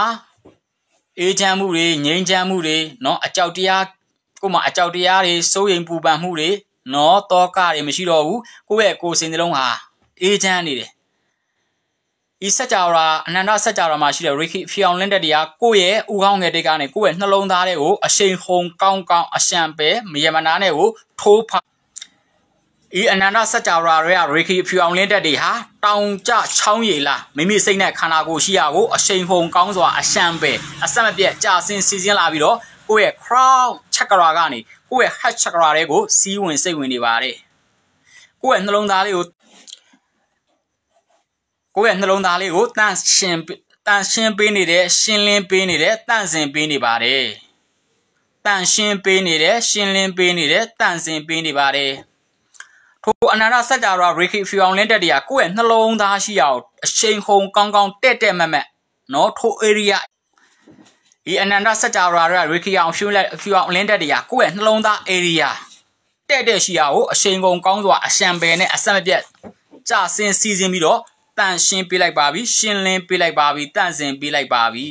အေးချမ်းမှုတွေငြိမ်းချမ်းမှုတွေเนาะအကြောက်တရားကိုမှာအကြောက်တရားတွေစိုးရိမ်ပူပန်မှုတွေเนาะတောကတွေမရှိတော့ဘူးကိုယ့်ရဲ့ကိုယ်စိတ်နှလုံးဟာအေးချမ်းနေတယ်ဒီစကြဝဠာအနန္တစကြဝဠာမှာရှိတဲ့ရေခီဖြူအောင်လင်းတက်တရားကိုယ့်ရဲ့ဥကောင်းငယ်တိတ်ကနေကိုယ့်ရဲ့နှလုံးသားတွေကိုအရှိန်ဟုန်ကောင်းကောင်းအရှံပဲမယမနာနဲ့ကိုထိုးဖဒီအနန္တစကြဝဠာတွေကရေခီဖြူအောင်လင်းတက်တွေဟာတောင်ကျချောင်းရည်လားမိမိစိတ်နဲ့ခန္ဓာကိုယ်ရှိရာကိုအရှိန်ဟုန်ကောင်းစွာအရှံပဲအဆက်မပြတ်ကြာဆင်းစီစဉ်လာပြီးတော့ကိုယ့်ရဲ့ crown chakra ကနေကိုယ့်ရဲ့ heart chakra တွေကိုစီးဝင်စိတ်ဝင်နေပါတယ်ကိုယ့်ရဲ့နှလုံးသားလေးကိုတန့်ရှင်းပေးနေတယ်ရှင်းလင်းပေးနေတယ်တန့်စင်ပေးနေပါတယ်တန့်ရှင်းပေးနေတယ်ရှင်းလင်းပေးနေတယ်တန့်စင်ပေးနေပါတယ်ထိုအနန္တစကြဝဠာရေခီဖြူအောင်လင်းတက်တွေကကိုယ့်ရဲ့နှလုံးသားရှိအောင်အရှိန်ဟုန်ကောင်းကောင်းတက်မက်เนาะထို area ဒီအနန္တစကြဝဠာရေခီအောင်ဖြူအောင်လင်းတက်တွေကကိုယ့်ရဲ့နှလုံးသား area တက်ရှိရာကိုအရှိန်ကုန်ကောင်းစွာအရှံပယ်နဲ့အဆက်မပြတ်ကြာဆင်းစီစဉ်ပြီးတော့တန့်ရှင်းပေးလိုက်ပါပြီရှင်းလင်းပေးလိုက်ပါပြီတန့်စင်ပေးလိုက်ပါပြီ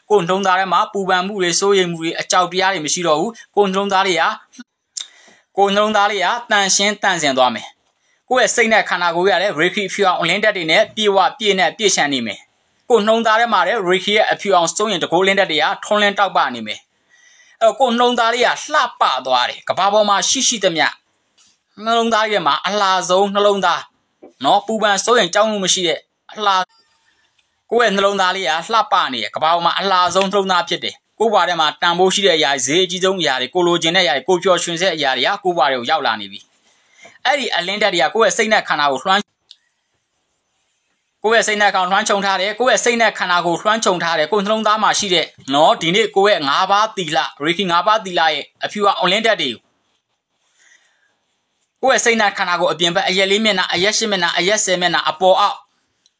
ကိုယ်နှလုံးသားထဲမှာပူပန်မှုတွေစိုးရိမ်မှုတွေအကြောက်တရားတွေမရှိတော့ဘူးကိုယ်နှလုံးသားလေးကတန့်ရှင်းတန့်စင်သွားမယ်ကိုယ့်ရဲ့စိတ်နဲ့ခန္ဓာကိုယ်ရတဲ့ရေခီဖြူအောင်လင်းတက်တွေနဲ့ပြည့်ရှံနေမယ်ကိုယ်နှလုံးသားထဲမှာတဲ့ရေခီရဲ့အဖြူအောင်စိုးရင်တကိုးလင်းတက်တွေကထွန်းလင်းတောက်ပနေမယ်ကိုယ်နှလုံးသားလေးကလှပသွားတယ်ကဘာပေါ်မှာရှိသမျှနှလုံးသားရဲ့မှာအလှဆုံးနှလုံးသားเนาะပူပန်စိုးရင်ကြောက်မှုမရှိတဲ့အလှကိုယ့်ရဲ့နှလုံးသားလေးကလှပနေရကဘာပေါ်မှာအလှဆုံးနှလုံးသားဖြစ်တယ်ကိုယ့်ဘာထဲမှာတန်ဖိုးရှိတဲ့အရာဈေးအကြီးဆုံးအရာတွေကိုလိုချင်တဲ့အရာတွေကိုပျော်ရွှင်တဲ့အရာတွေကကိုယ့်ဘာတွေကိုရောက်လာနေပြီအဲ့ဒီအလင်းတက်တွေကကိုယ့်ရဲ့စိတ်နဲ့ခန္ဓာကိုလွှမ်းခြုံထားတယ်ကိုယ့်ရဲ့စိတ်နဲ့ခန္ဓာကိုလွှမ်းခြုံထားတယ်ကိုယ်နှလုံးသားမှာရှိတဲ့เนาะဒီနေ့ကိုယ့်ရဲ့၅ပါးသီလရေခီ၅ပါးသီလရဲ့အဖြူအောင်လင်းတက်တွေကိုယ့်ရဲ့စိတ်နဲ့ခန္ဓာကိုအပြင်ဘက်အရက်လေးမျက်နှာအရက်၈မျက်နှာအရက်10မျက်နှာအပေါ်အောက်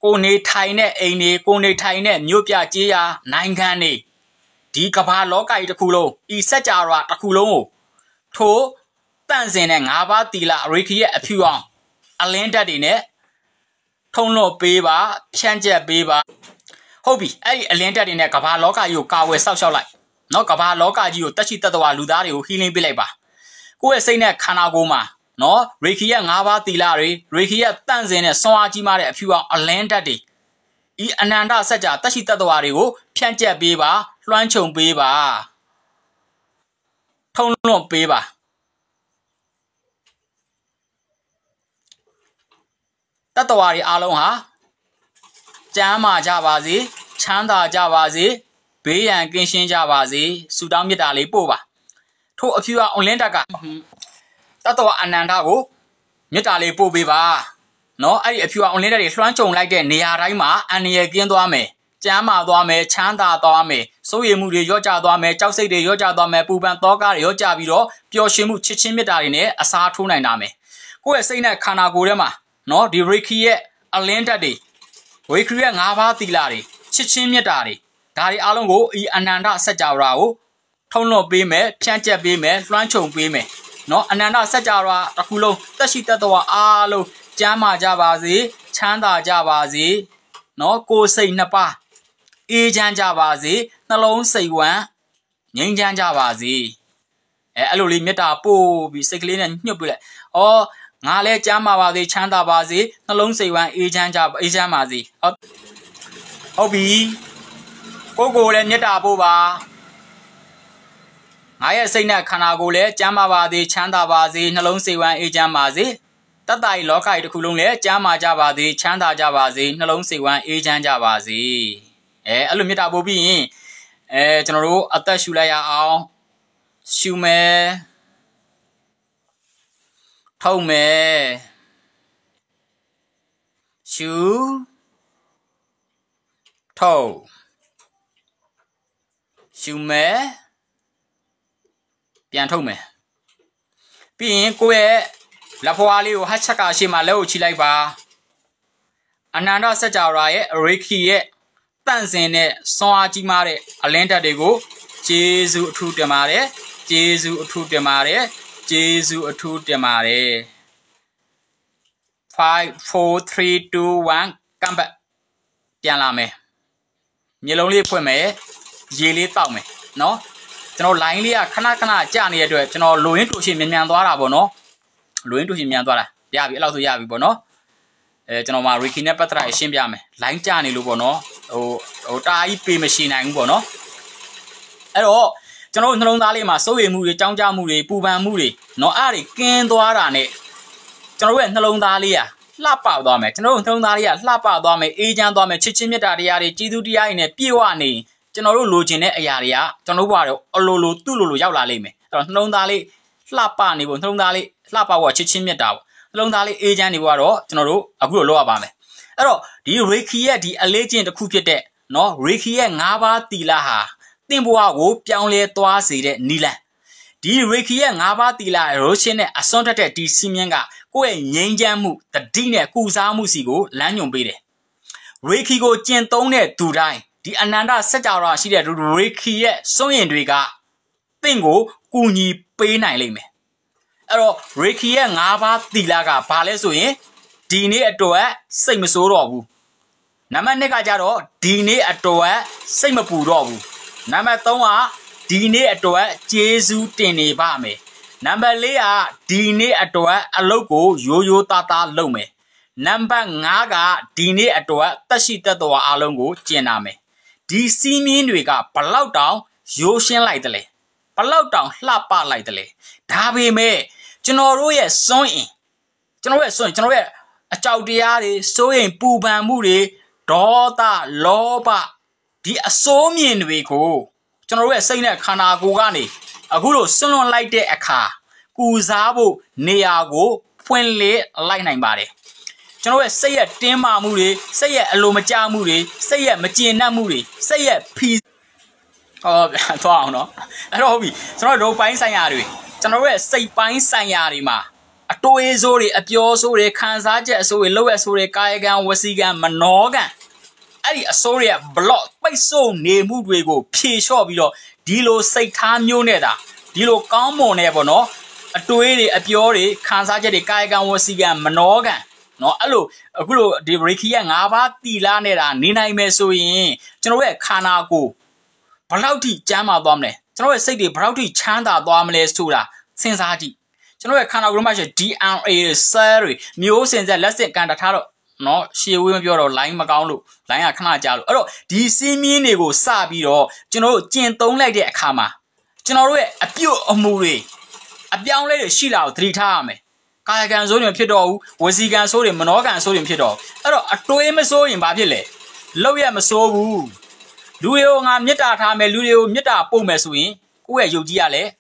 ကိုနေထိုင်တဲ့အိမ်တွေကိုနေထိုင်တဲ့မြို့ပြကြေးရနိုင်ငံတွေဒီကမ္ဘာလောကကြီးတစ်ခုလုံးဤစကြဝဠာတစ်ခုလုံးကိုထိုးတန့်စင်တဲ့၅ပါးသီလရေခီရဲ့အဖြူအောင်အလင်းတက်တွေနဲ့ထုံလွတ်ပေးပါဖြန့်ကျက်ပေးပါဟုတ်ပြီအဲ့ဒီအလင်းတက်တွေနဲ့ကမ္ဘာလောကကြီးကိုကာဝယ်ဆောက်ရှောက်လိုက်เนาะကမ္ဘာလောကကြီးကိုတက်ရှိတတ်တော်လူသားတွေကိုဟီလင်းပေးလိုက်ပါကိုယ့်ရဲ့စိတ်နဲ့ခန္ဓာကိုယ်မှာเนาะရေခီရဲ့၅ပါးသီလတွေရေခီရဲ့တန့်စင်တဲ့ဆွမ်းအားကြီးမားတဲ့အဖြူအောင်အလင်းတက်တွေဤအနန္တစัจ जा တက်ရှိတတ်တော်တွေကိုဖြန့်ကျက်ပေးပါလွှမ်းခြုံပေးပါထုံလွတ်ပေးပါတတ္တဝါတွေအားလုံးဟာကျမ်းမာကြပါစေချမ်းသာကြပါစေဘေးရန်ကင်းရှင်းကြပါစေဆုတောင်းမေတ္တာလေးပို့ပါ ထို့အဖြူအွန်လင်းတက်ကတတ်တော်အနန္တကိုမြတ်တာလေးပို့ပေးပါနော်အဲ့ဒီအဖြူအွန်လင်းတက်တွေလွှမ်းခြုံလိုက်တဲ့နေရာတိုင်းမှာအန္တရာယ်ကင်းသွားမယ်ကျမ်းမာသွားမယ်ချမ်းသာသွားမယ်စိုးရိမ်မှုတွေရော့ကျသွားမယ်ကြောက်စိတ်တွေရော့ကျသွားမယ်ပူပန်သောကတွေရော့ကျပြီးတော့ပျော်ရွှင်မှုချစ်ချင်းမေတ္တာတွေနဲ့အစားထိုးနိုင်တာမယ်ကိုယ့်ရဲ့စိတ်နဲ့ခန္ဓာကိုယ်ထဲမှာနော်ဒီရေခီရဲ့အလင်းတက်တွေရေခီရဲ့၅ပါးသီလတွေချစ်ချင်းမေတ္တာတွေဒါတွေအားလုံးကိုဤအနန္တစัจ java ကိုထုံးလွှတ်ပေးမယ်ဖြန့်ကျက်ပေးမယ်လွှမ်းခြုံပေးမယ်နော်အနန္တစัจ java တစ်ခုလုံးတက်ရှိတတ်တော်အားလုံးကျမ်းမာကြပါစေချမ်းသာကြပါစေနော်ကိုယ်စိတ်နှစ်ပါးအေးချမ်းကြပါစေနှလုံးစိတ်ဝမ်းငြိမ်းချမ်းကြပါစေအဲ့လိုလေးမေတ္တာပို့ပြီးစိတ်ကလေးနဲ့ညှို့ပြလိုက်ဩငါလည်းကျမ်းမာပါစေချမ်းသာပါစေနှလုံးစိတ်ဝမ်းအေးချမ်းပါစေဟုတ်ပြီကိုလည်းမေတ္တာပို့ပါငါရဲ့စိတ်နဲ့ခန္ဓာကိုယ်လည်းကျမ်းမာပါစေချမ်းသာပါစေနှလုံးစိတ်ဝမ်းအေးချမ်းပါစေတတ္တဤလောကကြီးတစ်ခုလုံးလည်းကျမ်းမာကြပါစေချမ်းသာကြပါစေနှလုံးစိတ်ဝမ်းအေးချမ်းကြပါစေအဲ့လိုမေတ္တာပို့ပြီးရင်ကျွန်တော်တို့အသက်ရှူလိုက်ရအောင်ရှူမယ်ထုတ်မယ်ရှူထုတ်ရှူမယ်ပြန်ထုတ်မယ်ပြီးရင်ကိုယ့်ရဲ့လက်ဖွားလေးကိုဟတ်ချက်ကရှေ့မှာလက်ကိုချီလိုက်ပါအနန္တစัจ java ရဲ့ရေခီရဲ့တန့်စင်တဲ့စွမ်းအားကြီးမားတဲ့အလင်းတက်တွေကိုကျေးဇူးအထူးတင်ပါတယ်ကျေးဇူးအထူးတင်ပါတယ်ကျေးဇူးအထူးတင်ပါတယ်5 4 3 2 1 come back ပြန်လာမယ်မျက်လုံးလေးဖွင့်မယ်ရေလေးတောက်မယ်နော်ကျွန်တော် line လေးကခဏကြာနေတဲ့အတွက်ကျွန်တော်လိုရင်းတူရှင်မြန်သွားတာပေါ့နော်လိုရင်းတူရှင်မြန်သွားတာရပြီအဲ့လောက်ဆိုရပြီပေါ့နော်ကျွန်တော်မှာ Ricky နဲ့ပတ်သက်ရှင်းပြမယ် line ကြာနေလို့ပေါ့နော်ဟိုတာကြီးပေးမရှိနိုင်ဘူးပေါ့နော်အဲ့တော့ကျွန်တော်နှလုံးသားလေးမှာစိုးရိမ်မှုတွေကြောင်းကြမှုတွေပူပန်မှုတွေနော်အဲ့ဒါတွေကင်းသွားတာနဲ့ကျွန်တော်ရဲ့နှလုံးသားလေးလှပသွားမယ်ကျွန်တော်တို့နှလုံးသားလေးလှပသွားမယ်အေးချမ်းသွားမယ်ချစ်ချင်းမေတ္တာတရားတွေကျေးဇူးတရားတွေနဲ့ပြည့်ဝနေကျွန်တော်တို့လိုချင်တဲ့အရာတွေကကျွန်တော်တို့ဘဝတော့အလိုလိုသူ့လိုရောက်လာလိမ့်မယ်အဲ့တော့နှလုံးသားလေးလှပနေဖို့နှလုံးသားလေးလှပဖို့ချစ်ချင်းမေတ္တာပေါ့နှလုံးသားလေးအေးချမ်းနေဖို့ကတော့ကျွန်တော်တို့အခုလိုလုပ်ရပါမယ်အဲ့တော့ဒီရေခီရဲ့ဒီအလေးချင်းတစ်ခုဖြစ်တဲ့နော်ရေခီရဲ့၅ပါးသီလဟာတင့်ဘဝကိုပြောင်းလဲသွားစေတဲ့နီလန်ဒီရေခီရဲ့၅ပါးသီလရိုးရှင်းနဲ့အစွန်းတက်တဲ့ဒီစီမင်းကကိုယ့်ရဲ့ငြိမ်းချမ်းမှုတတိနဲ့ကုစားမှုစီကိုလမ်းညွှန်ပေးတယ်ရေခီကိုကျင့်သုံးတဲ့သူတိုင်းဒီအနန္တစัจ java ရှိတဲ့ရေခီရဲ့စွန့်ရင်တွေကတင့်ကိုကူညီပေးနိုင်လိမ့်မယ်အဲ့တော့ရေခီရဲ့၅ပါးသီလကဘာလဲဆိုရင်ဒီနေ့အတွက်စိတ်မဆိုးတော့ဘူးနံပါတ်2ကကြတော့ဒီနေ့အတွက်စိတ်မပူတော့ဘူးနံပါတ်3ကဒီနေ့အတွက်ကျေးဇူးတင်နေပါမယ်နံပါတ်4ကဒီနေ့အတွက်အလုပ်ကိုရိုးသားသားလုပ်မယ်နံပါတ်5ကဒီနေ့အတွက်တက်ရှိတက်တော်အားလုံးကိုကျင့်နာမယ်ဒီစီးမြင်းတွေကဘလောက်တောင်ရိုးရှင်းလိုက်တယ်လေဘလောက်တောင်လှပလိုက်တယ်လေဒါပေမဲ့ကျွန်တော်တို့ရဲ့စွန့်ရင်ကျွန်တော်ရဲ့အကြောက်တရားတွေစိုးရိမ်ပူပန်မှုတွေဒေါသလောဘဒီအစိုးမြင်တွေကိုကျွန်တော်တို့ရဲ့စိတ်နဲ့ခန္ဓာကိုယ်ကနေအခုလိုစွန့်လွတ်လိုက်တဲ့အခါကူစားဖို့နေရာကိုဖွင့်လေလိုက်နိုင်ပါတယ်ကျွန်တော်ရဲ့စိတ်ရဲ့တင်းမာမှုတွေစိတ်ရဲ့အလိုမကျမှုတွေစိတ်ရဲ့မကျေနပ်မှုတွေစိတ်ရဲ့ဖီသွားအောင်နော်အဲ့တော့ဟုတ်ပြီကျွန်တော်တို့ပိုင်းဆိုင်ရာတွေကျွန်တော်ရဲ့စိတ်ပိုင်းဆိုင်ရာတွေမှာအတွေးဆိုးတွေအပြောဆိုးတွေခံစားချက်အဆိုးတွေလောက်ရဆိုးတွေကာယကံဝစီကံမနောကံအဲ့ဒီအဆိုးတွေကဘလော့ပိတ်ဆို့နေမှုတွေကိုဖြေလျှော့ပြီးတော့ဒီလိုစိတ်ထားမျိုးနဲ့တာဒီလိုကောင်းမွန်နေပေါ့နော်အတွေးတွေအပြောတွေခံစားချက်တွေကာယကံဝစီကံမနောကံနော်အဲ့လိုအခုလိုဒီရေခီရဲ့၅ပါးတီလာနေတာနေနိုင်မယ်ဆိုရင်ကျွန်တော်ရဲ့ခန္ဓာကိုယ်ဘလောက်ထိကျမ်းမာသွားမလဲကျွန်တော်ရဲ့စိတ်တွေဘလောက်ထိချမ်းသာသွားမလဲဆိုတာစဉ်းစားကြည့်ကျွန်တော်ရဲ့ခန္ဓာကိုယ်မှာရှိ DNA cell တွေမျိုးစင်ဆက်လက်စစ်ကန်တထားတော့နော်ရှေ့ဝေးမပြောတော့ line မကောင်းလို့ line ကခဏကြာလို့အဲ့တော့ဒီစီးမြင်းတွေကိုစပြီးတော့ကျွန်တော်တို့ကျင့်သုံးလိုက်တဲ့အခါမှာကျွန်တော်တို့ရဲ့အပြုတ်အမူတွေအပြောင်းလဲတွေရှိလာကိုသတိထားရမယ်ကာယကံဆိုးတွေဖြစ်တော့ဘူးဝစီကံဆိုးတွေမနောကံဆိုးတွေဖြစ်တော့အဲ့တော့အတွေးမဆိုးရင်ဘာဖြစ်လဲလောက်ရမဆိုးဘူးလူတွေကိုငါမေတ္တာထားမယ်လူတွေကိုမေတ္တာပို့မယ်ဆိုရင်ကိုယ့်ရဲ့ယုတ်ကြီးကလည်း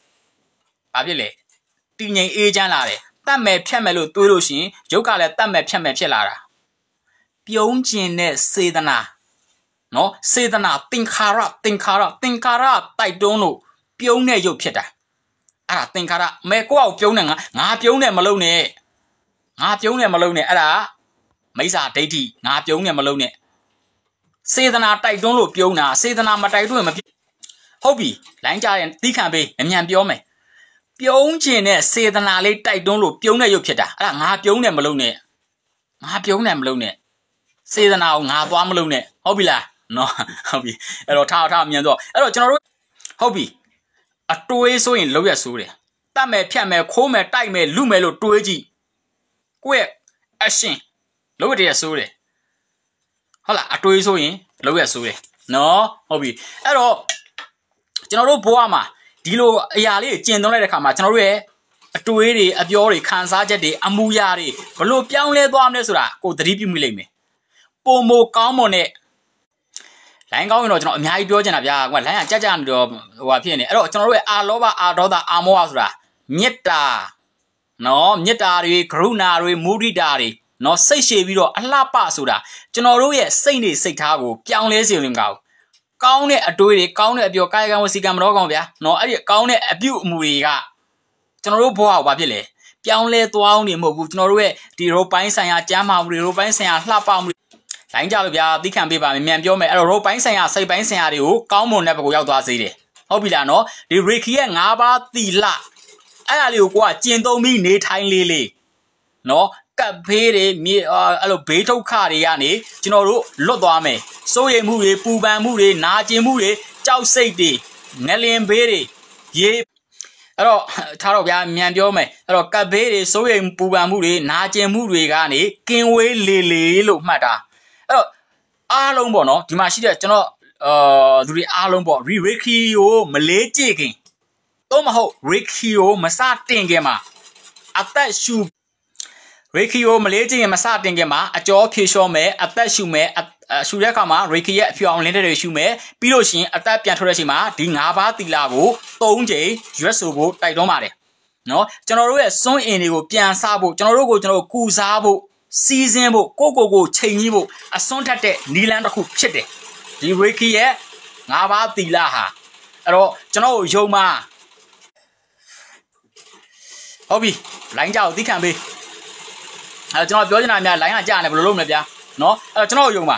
ဘာဖြစ်လဲတည်ငြိမ်အေးချမ်းလာတယ်တတ်မဲ့ဖြတ်မဲ့လို့တွေးလို့ရှိရင်ရုပ်ကလည်းတတ်မဲ့ဖြတ်မဲ့ဖြစ်လာတာပြုံးကျင်တဲ့စေတနာနော်စေတနာသင်္ခါရတိုက်တွန်းလို့ပြုံးတဲ့ရုပ်ဖြစ်တာအဲ့ဒါသင်္ခါရမဲကိုယ့်အောင်ပြုံးနေငါပြုံးနေမလုံးနဲ့အဲ့ဒါမိစ္ဆာဒိဋ္ဌိငါပြုံးနေမလုံးနဲ့စေတနာတိုက်တွန်းလို့ပြုံးတာစေတနာမတိုက်တွန်းရင်မဖြစ်ဟုတ်ပြီလိုင်းကြရင်သီးခံပေးအမြန်ပြောမယ်ပြုံးကျင်တဲ့စေတနာလေးတိုက်တွန်းလို့ပြုံးတဲ့ရုပ်ဖြစ်တာအဲ့ဒါငါပြုံးနေမလုံးနဲ့စေတနာကိုငါသွားမလုံးနဲ့ဟုတ်ပြီလားနော်ဟုတ်ပြီအဲ့တော့ထားအမြန်တော့အဲ့တော့ကျွန်တော်တို့ဟုတ်ပြီအတွေးဆိုရင်လောက်ရဆိုးတယ်တတ်မယ်ဖြတ်မယ်ခိုးမယ်တိုက်မယ်လူမယ်လို့တွေးကြည့်ကိုယ့်ရဲ့အရှင်လောက်ရဆိုးတယ်ဟုတ်လားအတွေးဆိုရင်လောက်ရဆိုးတယ်နော်ဟုတ်ပြီအဲ့တော့ကျွန်တော်တို့ဘဝမှာဒီလိုအရာလေးကျင့်သုံးလိုက်တဲ့ခါမှာကျွန်တော်တို့ရဲ့အတွေးတွေအပြောတွေခံစားချက်တွေအမှုရာတွေဘလို့ပြောင်းလဲသွားမလဲဆိုတာကိုသတိပြုမိလိမ့်မယ်ပုံမကောင်းမွန်တဲ့လိုင်းကောင်းရင်တော့ကျွန်တော်အများကြီးပြောချင်တာဗျာကွာလိုင်းကကြကြနေတော့ဟိုဟာဖြစ်နေအဲ့တော့ကျွန်တော်တို့ရဲ့အာလောဘအာဒေါသအာမောဟဆိုတာမေတ္တာနော်မေတ္တာတွေကရုဏာတွေမုဒိတာတွေနော်စိတ်ရှည်ပြီးတော့အလှပဆိုတာကျွန်တော်တို့ရဲ့စိတ်နေစိတ်ထားကိုပြောင်းလဲစေလို့မကောင်းကောင်းတဲ့အတွေးတွေကောင်းတဲ့အပြောကာယကံဝစီကံမတော်ကောင်ဗျာနော်အဲ့ဒီကောင်းတဲ့အပြုအမူတွေကကျွန်တော်တို့ဘဝကိုဘာဖြစ်လဲပြောင်းလဲသွားအောင်နေမဟုတ်ဘူးကျွန်တော်တို့ရဲ့ဒီရောပိုင်းဆိုင်ရာကျမ်းမာမှုတွေရောပိုင်းဆိုင်ရာလှပမှုလိုင်းကြလို့ဗျာသိခံပေးပါမယ်မြန်ပြောမယ်အဲ့တော့ရောပိုင်းဆိုင်ရာစိတ်ပိုင်းဆိုင်ရာတွေကိုကောင်းမွန်တဲ့ဘက်ကိုရောက်သွားစေတယ်ဟုတ်ပြီလားနော်ဒီရေခီရဲ့၅ပါးသီလအဲ့ဒါလေးကိုကိုကကျင့်သုံးပြီးနေထိုင်လေးနော်ကပ်ဖေးတွေမြေအဲ့လိုဘေးဒုက္ခတွေကနေကျွန်တော်တို့လွတ်သွားမယ်စိုးရိမ်မှုတွေပူပန်မှုတွေနာကျင်မှုတွေကြောက်စိတ်တွေငလင်ဘေးတွေရေအဲ့တော့ထားတော့ဗျာမြန်ပြောမယ်အဲ့တော့ကပ်ဘေးတွေစိုးရိမ်ပူပန်မှုတွေနာကျင်မှုတွေကနေကင်းဝေးလေလို့မှတ်တာအဲ့တော့အားလုံးပေါ့နော်ဒီမှာရှိတဲ့ကျွန်တော်သူတွေအားလုံးပေါ့ရီခီကိုမလေးကြည့်ခင်တော့မဟုတ်ရီခီကိုမစတင်ခင်မှာအသက်ရှူရေခီကိုမလေးကြည့်ရင်မစတင်ခင်မှာအကြောဖြေလျှော့မယ်အသက်ရှူမယ်ရှူတဲ့အခါမှာရေခီရဲ့အဖြူအောင်လင်းတဲ့တွေရှူမယ်ပြီးလို့ရှိရင်အသက်ပြန်ထွက်တဲ့အချိန်မှာဒီ၅ပါးသီလကို၃ချိန်ရွက်ဆိုဖို့တိုက်တွန်းပါတယ်နော်ကျွန်တော်တို့ရဲ့စွန့်အင်တွေကိုပြန်ဆဖို့ကျွန်တော်တို့ကူစားဖို့စီးစင်းဖို့ကိုချိန်ကြီးဖို့အစွန်းထက်တဲ့နီလန်းတစ်ခုဖြစ်တယ်ဒီရေခီရဲ့၅ပါးသီလဟာအဲ့တော့ကျွန်တော်တို့ယုံမှာဟုတ်ပြီလိုင်းကြောက်သိခံပေးအဲ့ကျွန်တော်ပြောချင်တာများလိုင်းကကြာနေဘယ်လိုလုပ်မလဲဗျာနော်အဲ့ကျွန်တော်ယုံပါ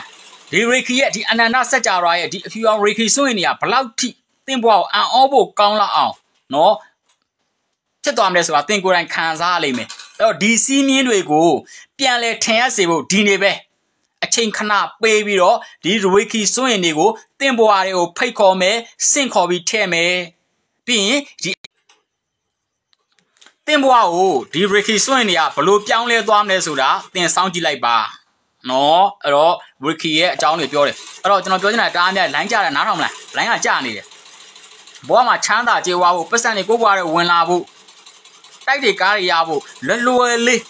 ဒီရေခီရဲ့ဒီအနန္တစัจ java ရဲ့ဒီအဖြူအောင်ရေခီစွန့်ရင်နေရဘလောက်ထိသင်ဘွားကိုအံ့ဩဖို့ကောင်းလောက်အောင်နော်ဖြစ်သွားမလဲဆိုတာသင်ကိုယ်တိုင်ခံစားရလိမ့်မယ်အဲ့တော့ဒီစီးမြင်းတွေကိုပြန်လဲထင်ရစေဖို့ဒီနေပဲအချိန်ခဏပေးပြီးတော့ဒီရေခီစွန့်ရင်တွေကိုသင်ဘွားတွေကိုဖိတ်ခေါ်မယ်စင့်ခေါ်ပြီးထဲ့မယ်ပြီးရင်ဒီသင်ဘွားကိုဒီရေခီစွန့်နေရဘလို့ပြောင်းလဲသွားမလဲဆိုတာသင်စောင့်ကြည့်လိုက်ပါနော်အဲ့တော့ရေခီရဲ့အကြောင်းတွေပြောတယ်အဲ့တော့ကျွန်တော်ပြောချင်တာတားအများလိုင်းကြတယ်နားထောင်မလားလိုင်းကကြာနေတယ်ဘွားမှာချမ်းသာကြေးဝါဖို့ပတ်စံတွေကိုဘွားတွေဝင်လာဖို့တိုက်တွေကားတွေရဖို့လွယ်လေး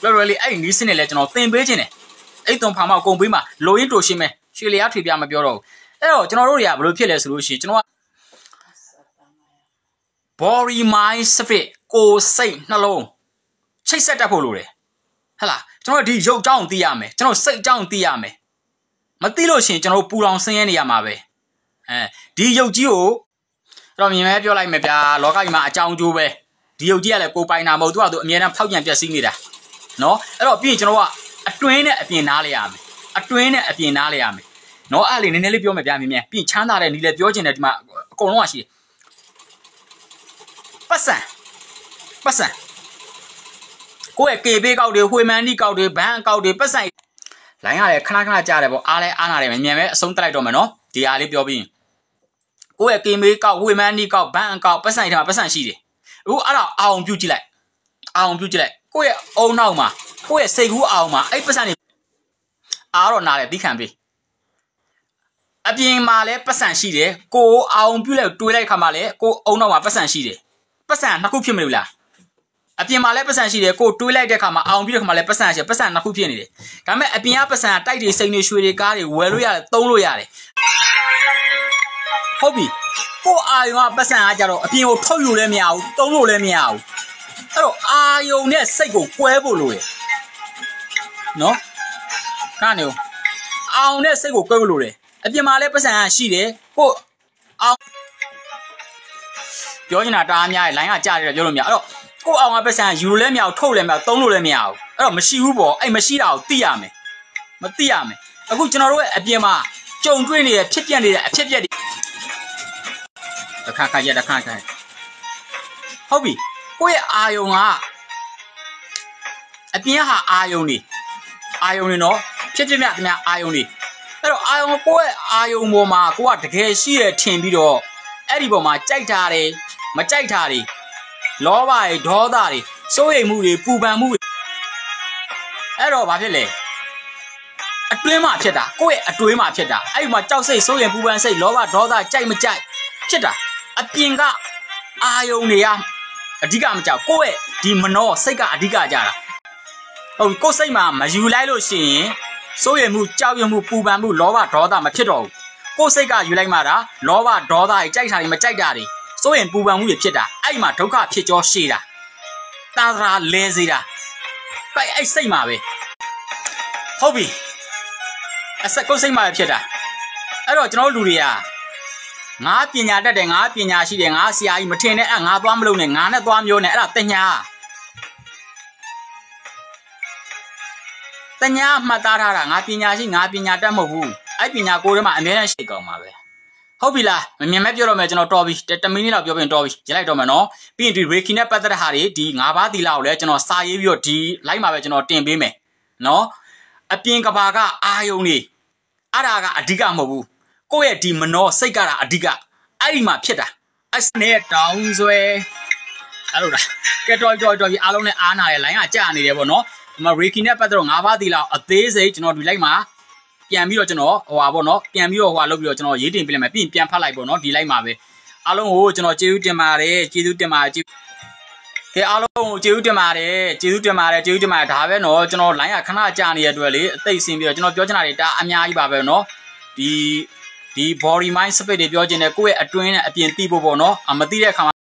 အဲ့ဒီနီးစင်းနေလဲကျွန်တော်သင်ပေးခြင်းတယ်အဲ့တုံဖာမောက်ကုန်ပေးမှာလိုရင်းတိုရှင်းမယ်ရွှေလျားထွေပြမပြောတော့ဘူးအဲ့တော့ကျွန်တော်တို့တွေကဘလို့ဖြစ်လဲဆိုလို့ရှိရင်ကျွန်တော်က body mind spirit ကိုယ်စိတ်နှလုံးချိတ်ဆက်တတ်ဖို့လိုတယ်ဟဟလားကျွန်တော်ဒီရုပ်အကြောင်းသိရမယ်ကျွန်တော်စိတ်အကြောင်းသိရမယ်မသိလို့ရှိရင်ကျွန်တော်ပူလောင်ဆင်းရဲနေရမှာပဲဒီရုပ်ကြီးကိုအဲ့တော့မြင်မဲပြောလိုက်မယ်ဗျာလောကကြီးမှာအကြောင်းကျိုးပဲဒီရုပ်ကြီးကလည်းကိုယ်ပိုင်တာမဟုတ်သူကအမြဲတမ်းဖောက်ပြန်ပျက်စီးနေတာနော်အဲ့တော့ပြီးရင်ကျွန်တော်ကအတွင်းနဲ့အပြင်နားလိုက်ရမယ်နော်အဲ့လေနည်းနည်းလေးပြောမယ်ဗျာမြင်ပြီးရင်ချမ်းသာတဲ့နီးလည်းပြောချင်တယ်ဒီမှာအကုန်လုံးကရှိတယ်ပတ်စံကိုယ့်ရဲ့ကေဘေးကောက်တွေဝှေမန်နီကောက်တွေဘန်းကောက်တွေပတ်စံလိုင်းရတယ်ခဏကြားတယ်ပေါ့အားလဲအားနာတယ်မြန်ပဲအဆုံးတက်လိုက်တော့မယ်နော်ဒီအားလေးပြောပြီးရင်ကိုယ့်ရဲ့ကေဘေးကောက်ဝှေမန်နီကောက်ဘန်းကောက်ပတ်စံထဲမှာပတ်စံရှိတယ်အခုအဲ့ဒါအောင်ပြုတ်ကြည့်လိုက်ကိုယ့်ရဲ့အုံနောက်မှာကိုယ့်ရဲ့စိတ်ကူးအောင်မှာအဲ့ပတ်စံတွေအားတော့နားတယ်သိခံပေးအပြင်မှာလဲပတ်စံရှိတယ်ကိုအောင်ပြုတ်လိုက်တွေးလိုက်ခါမှာလဲကိုအုံနောက်မှာပတ်စံရှိတယ်ပတ်စံနှစ်ခုဖြစ်မလို့လားအပြင်မှာလဲပတ်စံရှိတယ်ကိုတွေးလိုက်တဲ့ခါမှာအောင်ပြုတ်တဲ့ခါမှာလဲပတ်စံရှိပတ်စံနှစ်ခုဖြစ်နေတယ်ဒါပေမဲ့အပြင်ကပတ်စံတိုက်တွေစိန်တွေရွှေတွေကားတွေဝယ်လို့ရတယ်သုံးလို့ရတယ်ဟုတ်ပြီ ကိုအာယုံကပတ်စံအားကြတော့အပြင်ကိုထုတ်ယူလည်းမရဘူးတုံးလို့လည်းမရဘူးအဲ့တော့အာယုံနဲ့စိတ်ကိုကွဲဖို့လိုတယ်နော်ခါနေအောင်နဲ့စိတ်ကိုကွဲဖို့လိုတယ်အပြင်မှာလည်းပတ်စံအားရှိတယ်ကိုအောင်ပြောနေတာတားများရဲ့ line ကကြားတယ်ပြောလို့မရအဲ့တော့ကိုအောင်ကပတ်စံယူလို့လည်းမရဘူးထုတ်လည်းမရဘူးတုံးလို့လည်းမရဘူးအဲ့တော့မရှိဘူးပေါ့အဲ့မရှိတာကိုသိရမယ်မသိရမယ်အခုကျွန်တော်တို့ရဲ့အပြင်မှာကြုံတွေ့နေတဲ့ဖြစ်ပြနေတဲ့အဖြစ်ပြက်တွေတစ်ခါခါဟုတ်ပြီကိုယ့်ရဲ့အာယုံကအပြင်ဟာအာယုံနေနော်ဖြစ်မြတ်ခင်ဗျာအာယုံနေအဲ့တော့အာယုံကိုယ့်ရဲ့အာယုံပေါ်မှာကိုကတကယ်ရှိရထင်ပြီးတော့အဲ့ဒီပေါ်မှာကြိုက်တာတွေမကြိုက်တာတွေလောဘတွေဒေါသတွေစိုးရိမ်မှုတွေပူပန်မှုတွေအဲ့တော့ဘာဖြစ်လဲအတွင်းမှာဖြစ်တာကိုယ့်ရဲ့အတွင်းမှာဖြစ်တာအဲ့ဒီမှာကြောက်စိတ်စိုးရိမ်ပူပန်စိတ်လောဘဒေါသကြိုက်မကြိုက်ဖြစ်တာအပြင်ကအာယုံတွေကအဓိကမကြောက်ကိုယ့်ရဲ့ဒီမနောစိတ်ကအဓိကကြတာဟုတ်ကိုယ်စိတ်မှာမယူလိုက်လို့ရှိရင်စိုးရိမ်မှုကြောက်ရွံ့မှုပူပန်မှုလောဘဒေါသမဖြစ်တော့ဘူးကိုယ်စိတ်ကယူလိုက်မှတာလောဘဒေါသတွေကြိုက်တာတွေမကြိုက်တာတွေစိုးရိမ်ပူပန်မှုတွေဖြစ်တာအဲ့မှာဒုက္ခဖြစ်ကြောရှည်တာတာသရာလဲစေတာအဲ့စိတ်မှာပဲဟုတ်ပြီအစကိုယ်စိတ်မှာဖြစ်တာအဲ့တော့ကျွန်တော်တို့လူတွေကငါပညာတတ်တယ်ငါပညာရှိတယ်ငါဆရာကြီးမထင်နဲ့ငါသွားမလုပ်နဲ့ငါနဲ့သွားမျိုးနဲ့အဲ့ဒါတညာမှတ်သားထားတာငါပညာရှိငါပညာတတ်မဟုတ်ဘူးအဲ့ပညာကိုယ်ထဲမှာအများနဲ့ရှိကောင်းပါပဲဟုတ်ပြီလားမမြင်မဲ့ပြောတော့မယ်ကျွန်တော်တော်ပြီ10မိနစ်လောက်ပြောပြင်တော်ပြီရလိုက်တော့မယ်နော်ပြီးရင်ဒီ Reiki နဲ့ပတ်သက်တဲ့ဟာတွေဒီ၅ပါးသီလကိုလည်းကျွန်တော်စာရေးပြီးတော့ဒီ live မှာပဲကျွန်တော်တင်ပေးမယ်နော်အပြင်ကဘာကအာယုံနေအဲ့ဒါကအဓိကမဟုတ်ဘူးကိုယ့်ရဲ့ဒီမနောစိတ်ကတာအဓိကအဲ့ဒီမှာဖြစ်တာအဲ့နဲ့တောင်းဆွဲအဲ့လိုလားကဲတော်ပြီအားလုံးနဲ့အားနာရဲ့ line ကကြာနေတယ်ပေါ့နော်ဒီမှာ Reiki နဲ့ပတ်သက်တော့၅ပါးသီလအသေးစိတ်ကျွန်တော်ဒီ live မှာပြန်ပြီးတော့ကျွန်တော်ပေါ့နော်ပြန်ပြီးတော့လုပ်ပြီးတော့ကျွန်တော်ရေးတင်ပြလိုက်မယ်ပြီးရင်ပြန်ဖတ်လိုက်ပေါ့နော်ဒီ live မှာပဲအားလုံးကိုကျွန်တော်ကျေးဇူးတင်ပါတယ်ကဲအားလုံးကိုကျေးဇူးတင်ပါတယ်ဒါပဲနော်ကျွန်တော် line ကခဏကြာနေတဲ့အတွက်လေအသိအစင်ပြီးတော့ကျွန်တော်ပြောချင်တာတွေဒါအများကြီးပါပဲနော်ဒီ body mind spirit တွေပြောချင်တယ်ကိုယ့်ရဲ့အတွင်းနဲ့အပြင်သိဖို့ပေါ့နော်မသိတဲ့အခါ